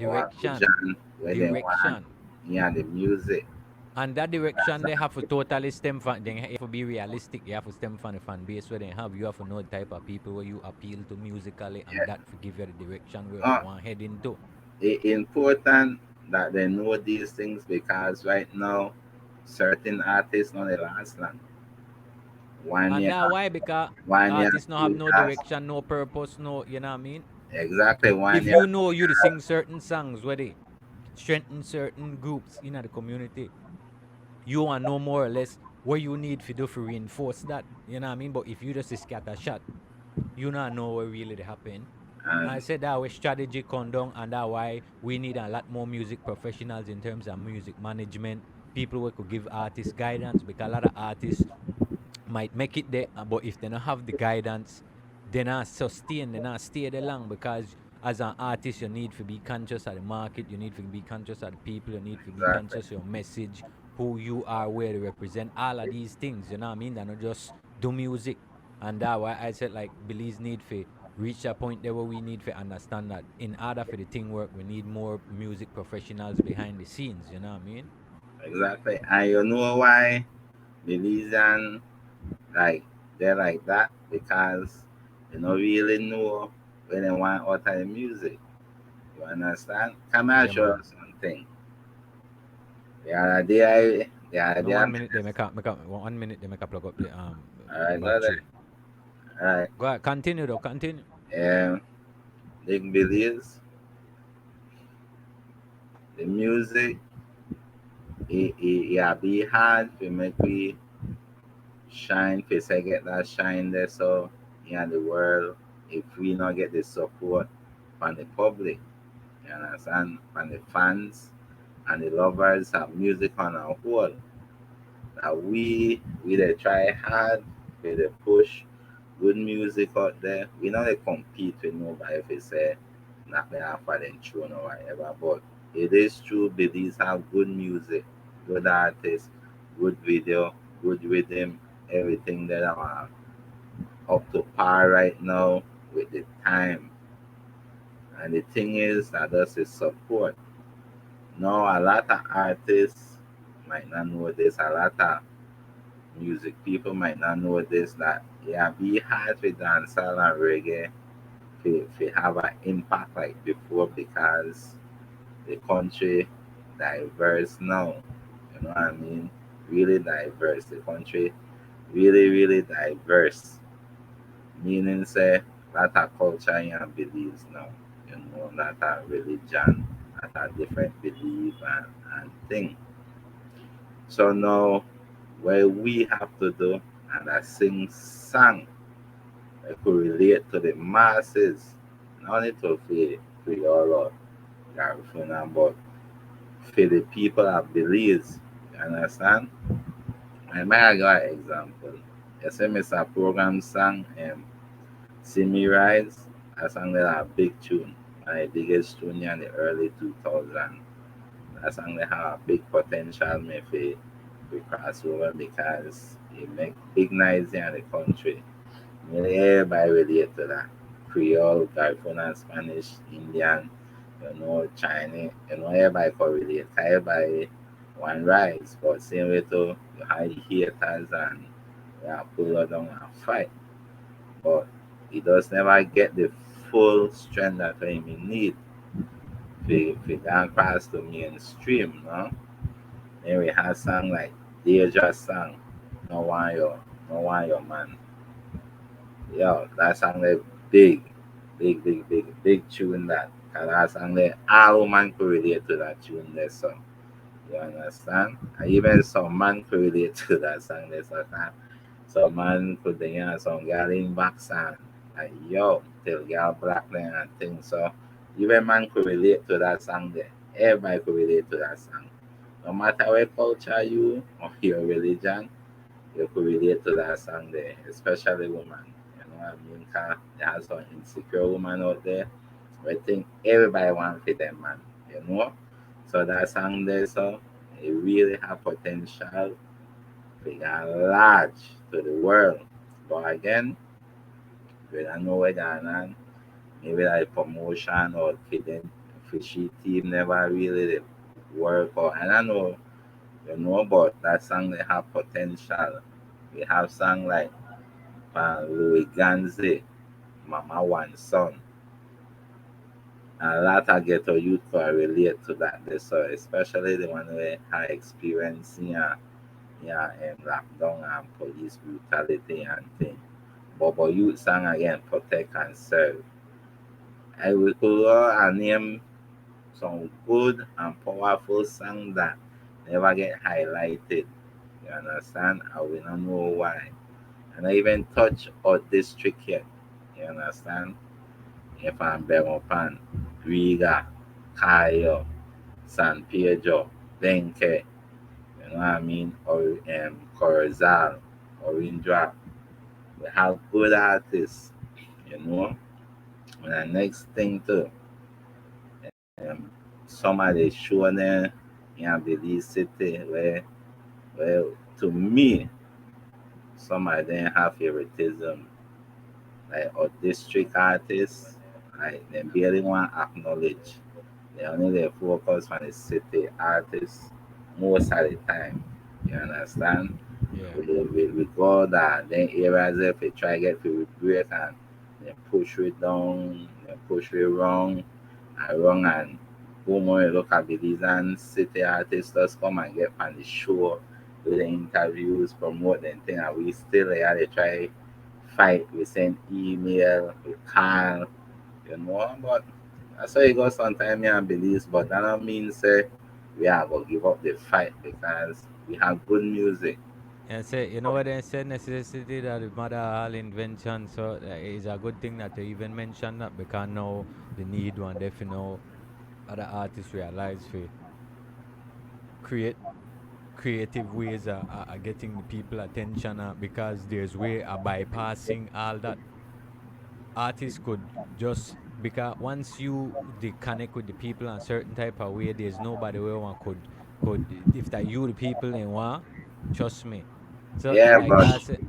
or a Direction. vision where they want Direction. yeah the music. And that That's direction they have to totally stem from. Then you have to be realistic. You have to stem from the fan base where they have. You have to know the type of people where you appeal to musically, and yeah. that to give you the direction where you Uh, want head into. it's important that they know these things because right now, certain artists don't last long. One And year, that why because one year, artists no have two no years, direction, no purpose, no, you know what I mean? exactly one If year. you know you to sing certain songs where they strengthen certain groups in the community, you want know more or less what you need to do to reinforce that. You know what I mean? But if you just scatter shot, you not know what really happen. I And said that way strategy condone and that why we need a lot more music professionals in terms of music management, people who could give artists guidance because a lot of artists might make it there, but if they don't have the guidance, they not sustain, they not stay there long because as an artist, you need to be conscious of the market, you need to be conscious of the people, you need to be exactly, conscious of your message, who you are, where to represent, all of these things, you know what I mean? They're not just do music. And that's why I said like Belize need to reach a point there where we need to understand that in order for the thing work, we need more music professionals behind the scenes, you know what I mean? exactly. And you know why Belizean like they're like that because they don't really know when they want out of the music. You understand? Come and Yeah, show man. us something. The other day, Now 1 minute they make up 1 minute they make up plug up all right, go there. battery. All right. Go ahead, continue though, continue. Um, Big Belize, the music, it be hard to make we shine, to say get that shine there so in the world if we not get the support from the public, you understand, from the fans and the lovers of music on our whole. That we they try hard, we they push good music out there. We not they compete with nobody if they say not they have for them tune or whatever. But it is true Belize have good music, good artists, good video, good rhythm, everything that are up to par right now with the time. And the thing is that us is support. Now a lot of artists might not know this, a lot of music people might not know this that yeah, be hard with dancehall and reggae to have an impact like before because the country diverse now. You know what I mean? Really diverse. The country really diverse. Meaning say lot of culture and beliefs now. You know, lot of religion, lot of different belief and thing. So now what we have to do and I sing song that could relate to the masses. Not only to for all of Garifuna, but for the people of Belize. You understand? I might got an example. You see me a program song See Me Rise, I sang that a big tune. My biggest tune in the early 2000. I sang that have a big potential me for cross over because it make big noise in the country. Nearly everybody relate to that. Creole, Californian, Spanish, Indian, Chinese, everybody can relate. Everybody want rise, but same way too, you have the haters and pull her down and fight. But he does never get the full strength that he need to go across the mainstream, no? Then we have song like Dangerous Song, No One Your Man. Yo, that song like big tune that. Cause that song like all man could relate to that tune there, so you understand? And even some man could relate to that song there, so some man could hear some girl in back song like yo, tell girl black then and things. So even man could relate to that song there. Everybody could relate to that song. No matter what culture you or your religion, you could relate to that song there, especially woman. You know what I mean? Cause there are some insecure woman out there. I think everybody wants to them man, you know? So that song there, so it really have potential to get large to the world. But again, we don't know whether or not maybe like promotion or feeding fishy team never really work or I don't know But that song they have potential. We have song like Louis Ganzi, Mama One Son. And a lot of ghetto youth can relate to that. So especially the one who have experience lockdown and police brutality and thing. But youth song again, protect and serve. I will call and name some good and powerful songs that never get highlighted. You understand? I will not know why. And I even touch our district yet. You understand? If I'm Bemopan, Riga, Cayo, San Pedro, Benque, you know what I mean? Or Corazal, Orindra. We have good artists, you know. And the next thing too, um, some of the show there in Belize City where to me some of them have favoritism like or district artists, like they barely want to acknowledge. They only they focus on the city artists most of the time. You understand? Yeah. We go that then areas if we try get to break and they push it down, they push it wrong and go more look at Belizean city artists just come and get on the show, do the interviews, promote them thing and we still here they try fight, we send email, we call, but that's how it goes sometimes me and Belize, but that don't mean say we are gonna give up the fight because we have good music. And say, you know what they said, necessity that the mother all invention. So it's a good thing that you even mention that because now the need one, if you know, other artists realize for create creative ways of getting the people attention because there's way of bypassing all that artists could just because once you they connect with the people in a certain type of way, there's nobody where one could if that you the people and one, trust me. So Yeah, like but I said,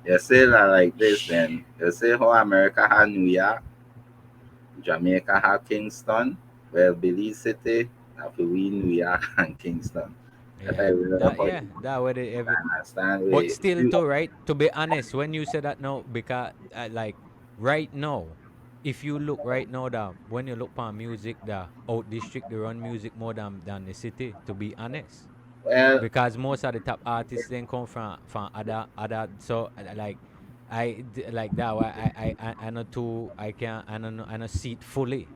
you say that like this, then you say how America had New York, Jamaica had Kingston, well, Belize City, after we New York and Kingston. That's how yeah, we really that put yeah, that way they every. understand. But We, still, too, right? To be honest, when you say that now, because like right now, if you look right now, that when you look for music, the out district they run music more than the city. To be honest, well, because most of the top artists then come from other so like like that. I know too. I can I know see it fully.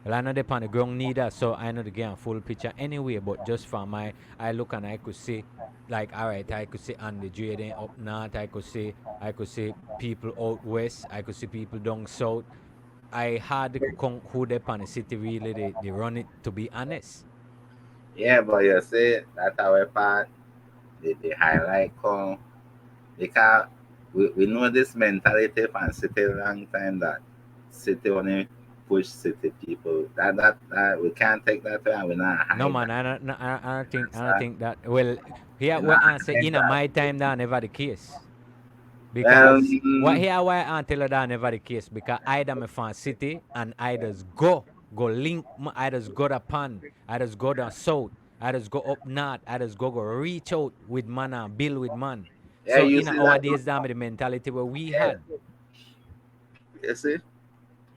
Well, I know they on the ground neither, so I know the get a full picture anyway. But just from my, I look and I could see, like, all right, I could see Andy Jaden up north. I could see people out west. I could see people down south. I had to come who they on the city really. They run it. To be honest, yeah, but you say that's our part. The highlight come because we know this mentality from city long time that city only push city people. That we can't take that way and we not no hide man. that. I don't think that. Well, We here not what I say hide in that. my time that never the case. Well, Because what here why I tell you that never the case because either me fan city and I just go link I just go to pan I just go down south I just go up north I just go reach out with man and build with man. yeah, So you in see our that? days that the mentality where we Yeah, had. you see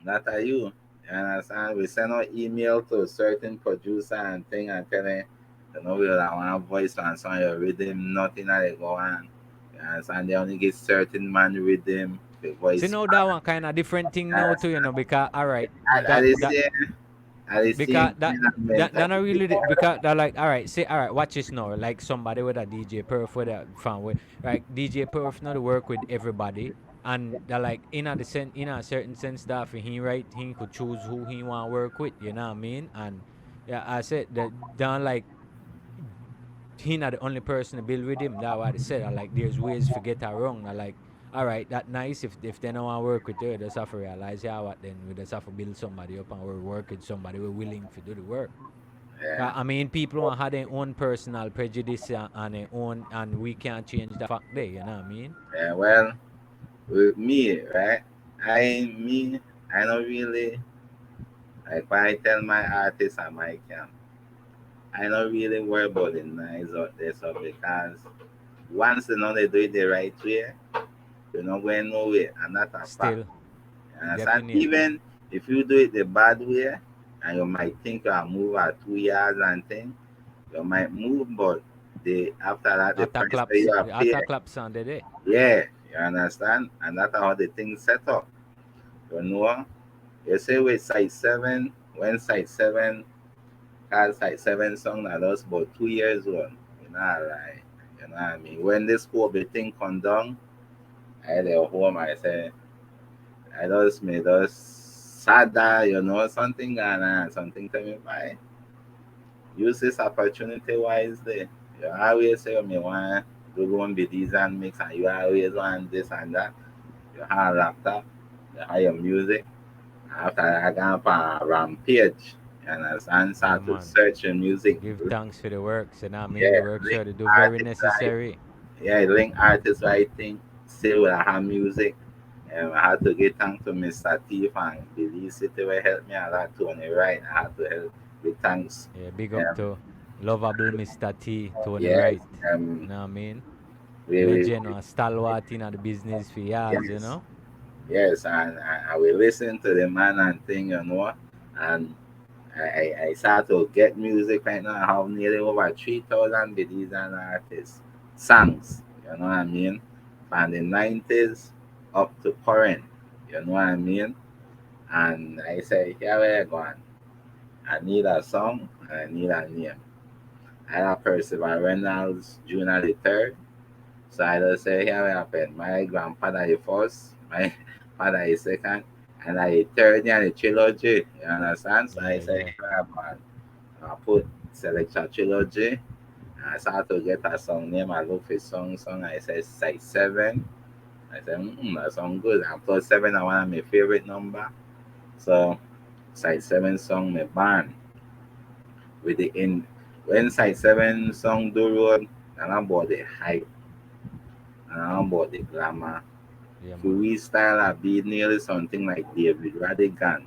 that are you. You understand? We send out email to a certain producer and thing and tell them, we don't want voice and song you rhythm, nothing that they go on. You understand? They only get certain man rhythm, the See voice. now that one kind of different thing You now too, understand? because all right At that the that same, at the because same kind of that not mentality. really because that like all right say all right watch this now like somebody with a DJ Perf with a fan with right DJ Perf not to work with everybody and that like in a certain sense that for him right he could choose who he want to work with, you know what I mean? And yeah I said that don't like he not the only person to build with him. That's what I said. I like there's ways to get her wrong. I like, all right, that nice. If they don't want to work with you, they just have to realize yeah what then we just have to build somebody up and we work with somebody we're willing to do the work. Yeah, I mean, people want have their own personal prejudice and their own, and we can't change that fact there. You know what I mean? yeah. Well, with me, right? I don't really like when I tell my artist and my camp. I don't really worry about the noise out there, so because once you know they do it the right way, you're not going nowhere, and that's a fact. Still, You understand? definitely. Even if you do it the bad way, and you might think you'll move at 2 years and thing, you might move, but the after that the price that you are The paying, attack claps on the day. yeah, you understand? And that's how the thing set up. You know, you say with side seven, when side seven had side seven song that was about 2 years old. You know, like you know what I mean. When this whole big thing come down, I had a home. I say, I just made us sadder, you know, something and something to me by. Use this opportunity wisely. You always say, me want to go and be these and mix, and you always want this and that. You have a laptop, you have your music. After I got up a rampage, you understand? Yeah, Start to man. search your music. Give thanks for the works, you know what I mean? The Yeah, works link sure to do very artists, right? necessary. Yeah, link artists writing, still with her music. I had to get thanks to Mr. T and Belize City will help me a lot to on the right. I had to help with thanks. Yeah, big up Um, to lovable Mr. T, Tony yes, Wright. You know what I mean? we Legend or stalwart in the business for years, you yes, know? yes, and I will listen to the man and thing, you know, and I start to get music right now. I have nearly over 3,000 Belizean artists songs, you know what I mean? From the 90s up to current, you know what I mean? And I say, here we are going. I need a song and I need a name. I have Percival Reynolds Jr. the third. So I just say, here we happen. My grandfather is first, my father is second, and I third in the trilogy. You understand? So I Yeah, say, yeah. here we happen. I put Selecta Trilogy. I start to get a song name. I look for song. I say side seven. I say, that sound good. And plus seven, I want my favorite number. So side seven song, my band with the in when side seven song do road, and I'm about the hype, and I'm about the glamour. Yeah, man. Freestyle I be nearly something like David Radigan,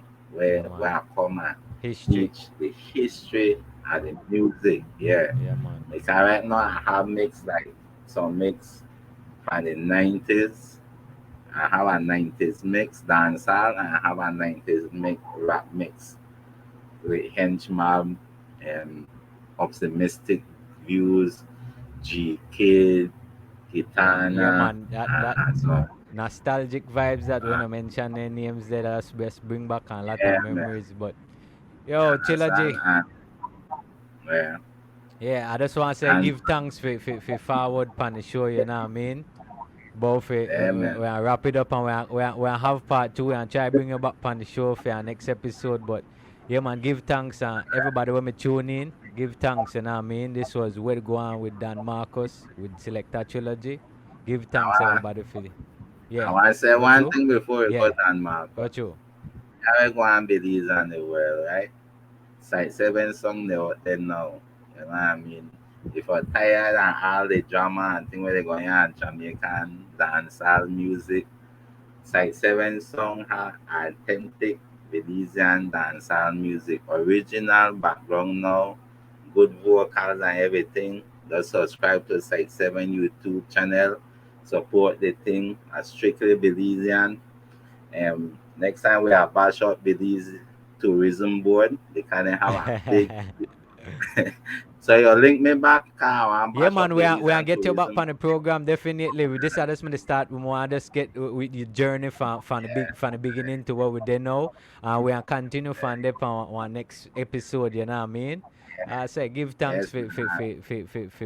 Yeah, where man. I come and History. teach the history and the music. Yeah. Yeah, man. Because right now I have mix like some mix from the 90s. I have a 90s mix dancehall and I have a 90s mix rap mix with Henchman and Optimistic Views, G Kid, Yeah, Gitana, man. That and so nostalgic vibes that when uh, I mention their names that us best bring back a lot of yeah man. memories. But You yo, understand? Trilogy. Yeah. Yeah, I just want to say And give thanks for forward pan the show, you know what I mean? But yeah man. we wrap it up and we have part two and try bring you back on the show for our next episode. But yeah, man, give thanks everybody when me tune in. Give thanks, you know what I mean? This was Where Go On with Dan Marcus with Selecta Trilogy. Give thanks, I everybody, for the. I Yeah. wanna say Go one through? thing before we go Yeah. down, Go Marcus. through. I go and Belizean the world, right? Side seven song they out there now. You know what I mean? If you're tired and all the drama and thing where they going on Jamaican dancehall music, Side seven song have authentic Belizean dancehall music, original background now, good vocals and everything. Just subscribe to Side seven YouTube channel. Support the thing. Strictly Belizean. Next time we have bash up Belize tourism board. They kind of have a big. So you link me back. I Yeah, bash up man, we are Belizean get you back tourism. on the program definitely. We just had us to start. We want to just get with your journey from the beginning to what we did now, and we are continue from there on our next episode. You know what I mean? Say give thanks Yes, man.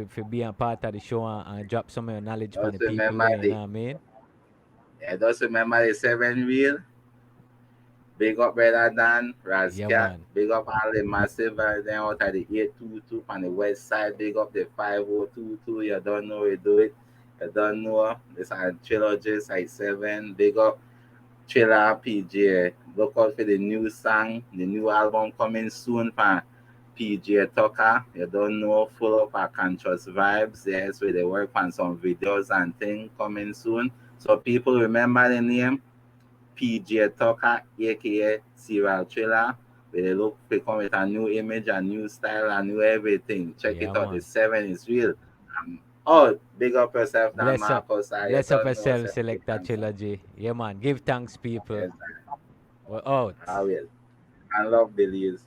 for being part of the show and drop some of your knowledge from the Just people remember there. You the know what I mean? just remember the seven wheel. Big up Brother Dan, Yeah, Razcat. man. Big up all the massive then out of the 822 on the west side. Big up the 5022. You don't know we do it. You don't know. This is Trilogy Side 7. Big up Trailer PJ. Look out for the new song, the new album coming soon from PJ Tucker. You don't know, full of our conscious vibes. Yes, where they work on some videos and things coming soon. So people remember the name PJ Tucker, aka Serial Trailer. They look to come with a new image, a new style, a new everything. Check Yeah, it out. The man. 7 is real. Oh, big up yourself, Dan Bless up. Marcus. You Bless up don't know, yourself, say, big Selecta thanks. Trilogy. Yeah, man. Give thanks, people. Yes, We're out. I will. I love Belize.